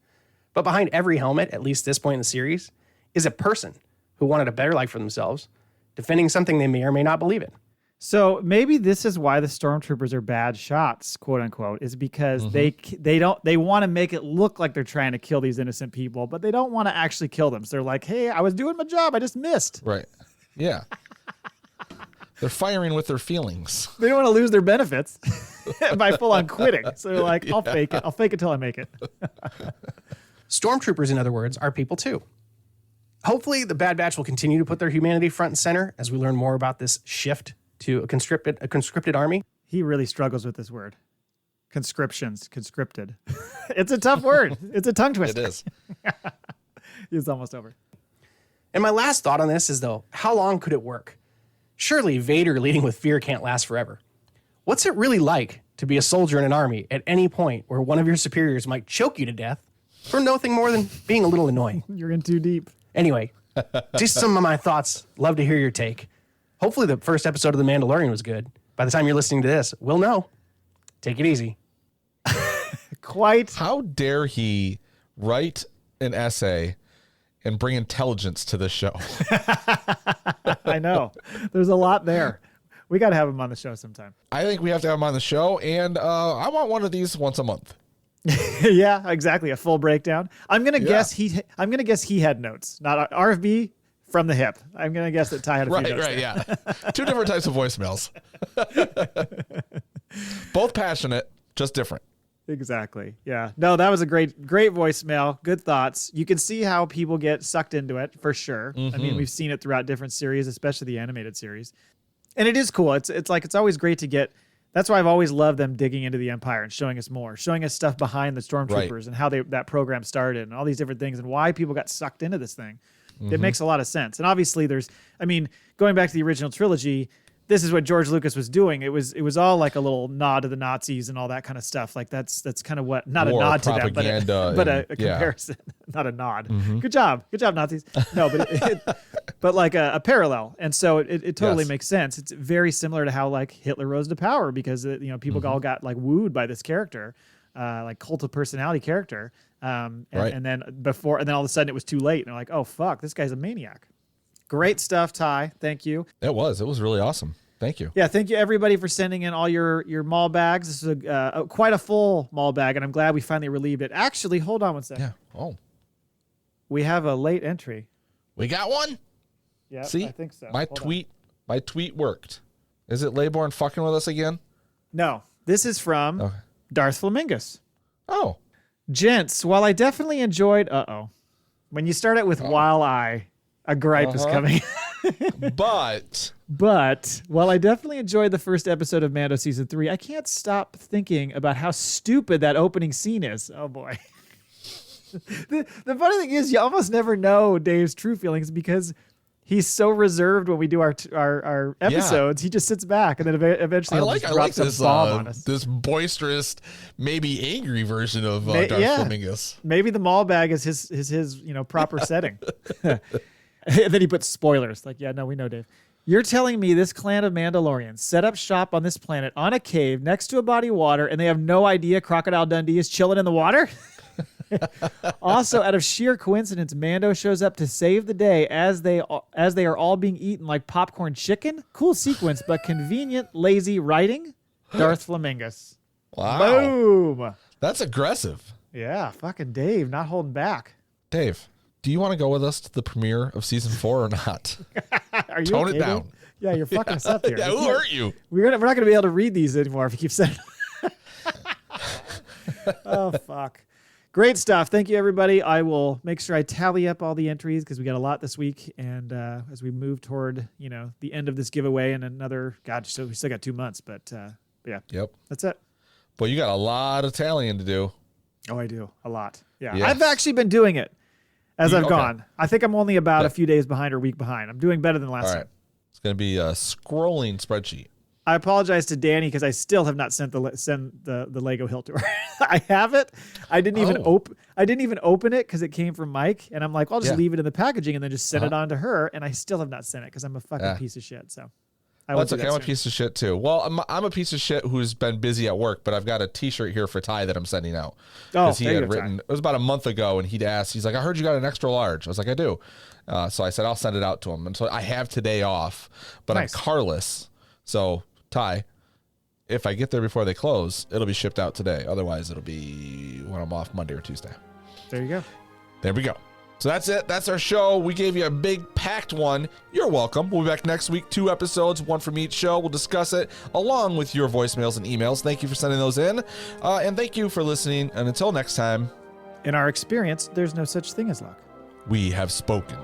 But behind every helmet, at least this point in the series, is a person who wanted a better life for themselves, defending something they may or may not believe in. So maybe this is why the stormtroopers are bad shots, quote unquote, is because they want to make it look like they're trying to kill these innocent people, but they don't want to actually kill them. So they're like, hey, I was doing my job, I just missed. Right. Yeah. They're firing with their feelings. They don't want to lose their benefits by full on quitting. So they're like, I'll fake it. I'll fake it till I make it. Stormtroopers, in other words, are people too. Hopefully, the Bad Batch will continue to put their humanity front and center as we learn more about this shift to a conscripted army. He really struggles with this word. Conscripted. It's a tough word. It's a tongue twister. It is. It's almost over. And my last thought on this is, though, how long could it work? Surely Vader leading with fear can't last forever. What's it really like to be a soldier in an army at any point where one of your superiors might choke you to death for nothing more than being a little annoying? You're in too deep. Anyway, just some of my thoughts. Love to hear your take. Hopefully the first episode of The Mandalorian was good. By the time you're listening to this, we'll know. Take it easy. How dare he write an essay and bring intelligence to this show? I know. There's a lot there. We got to have him on the show sometime. I think we have to have him on the show, and I want one of these once a month. Yeah, exactly. A full breakdown. I'm gonna guess he had notes. Not RFB. from the hip. I'm going to guess that Ty had a few Right, notes right, there. yeah. Two different types of voicemails. Both passionate, just different. Exactly. Yeah. No, that was a great voicemail. Good thoughts. You can see how people get sucked into it for sure. I mean, we've seen it throughout different series, especially the animated series. And it is cool. It's like, it's always great to get, that's why I've always loved them digging into the Empire and showing us more, showing us stuff behind the Stormtroopers and how that program started and all these different things and why people got sucked into this thing. It makes a lot of sense. And obviously going back to the original trilogy, this is what George Lucas was doing. It was all like a little nod to the Nazis and all that kind of stuff. Like that's kind of what, not War, a nod to them, but a comparison, not a nod. Good job, Nazis. No, but like a parallel. And so it totally makes sense. It's very similar to how like Hitler rose to power because people all got like wooed by this character, like cult of personality character. And then all of a sudden it was too late. And they're like, oh fuck, this guy's a maniac. Great stuff, Ty. Thank you. It was really awesome. Thank you. Yeah, thank you everybody for sending in all your Maul bags. This is quite a full Maul bag, and I'm glad we finally relieved it. Actually, hold on one second. Yeah. Oh. We have a late entry. We got one? Yeah, See? I think so. My tweet worked. Is it Layborn fucking with us again? No, this is from Darth Flamingus. Oh. Gents, while I definitely enjoyed... When you start it with while a gripe is coming. But while I definitely enjoyed the first episode of Mando Season 3, I can't stop thinking about how stupid that opening scene is. Oh, boy. The funny thing is you almost never know Dave's true feelings because he's so reserved when we do our episodes. He just sits back and then eventually he'll just drop some bomb on us. This boisterous, maybe angry version of Darth Flamingus. Maybe the Maul bag is his proper setting. And then he puts spoilers. Like, yeah, no, we know, Dave. You're telling me this clan of Mandalorians set up shop on this planet on a cave next to a body of water and they have no idea Crocodile Dundee is chilling in the water? Also, out of sheer coincidence, Mando shows up to save the day as they are all being eaten like popcorn chicken. Cool sequence, but convenient, lazy writing. Darth Flamingus. Wow. Boom. That's aggressive. Yeah, fucking Dave, not holding back. Dave, do you want to go with us to the premiere of season 4 or not? Are you Tone okay, it down. Dave? Yeah, you're fucking us up here. Yeah, who hurt you? We're not going to be able to read these anymore if you keep saying. Oh fuck. Great stuff. Thank you, everybody. I will make sure I tally up all the entries because we got a lot this week. And as we move toward, the end of this giveaway and another, so we still got 2 months, but yeah. Yep. That's it. But you got a lot of tallying to do. Oh, I do. A lot. Yeah. Yes. I've actually been doing it as I've gone. I think I'm only about a few days behind or a week behind. I'm doing better than last time. It's going to be a scrolling spreadsheet. I apologize to Danny because I still have not sent the Lego Hill to her. I have it. I didn't even open it because it came from Mike, and I'm like, I'll just leave it in the packaging and then just send it on to her. And I still have not sent it because I'm a fucking piece of shit. So that's okay. I'm a piece of shit too. Well, I'm a piece of shit who's been busy at work, but I've got a T-shirt here for Ty that I'm sending out. Oh, he had written. It was about a month ago, and he'd asked. He's like, I heard you got an extra large. I was like, I do. So I said I'll send it out to him, and so I have today off, but I'm carless. So Ty, if I get there before they close, it'll be shipped out today. Otherwise, it'll be when I'm off Monday or Tuesday. There you go. There we go. So that's it. That's our show. We gave you a big packed one. You're welcome. We'll be back next week. 2 episodes, 1 from each show. We'll discuss it along with your voicemails and emails. Thank you for sending those in. And thank you for listening. And until next time. In our experience, there's no such thing as luck. We have spoken.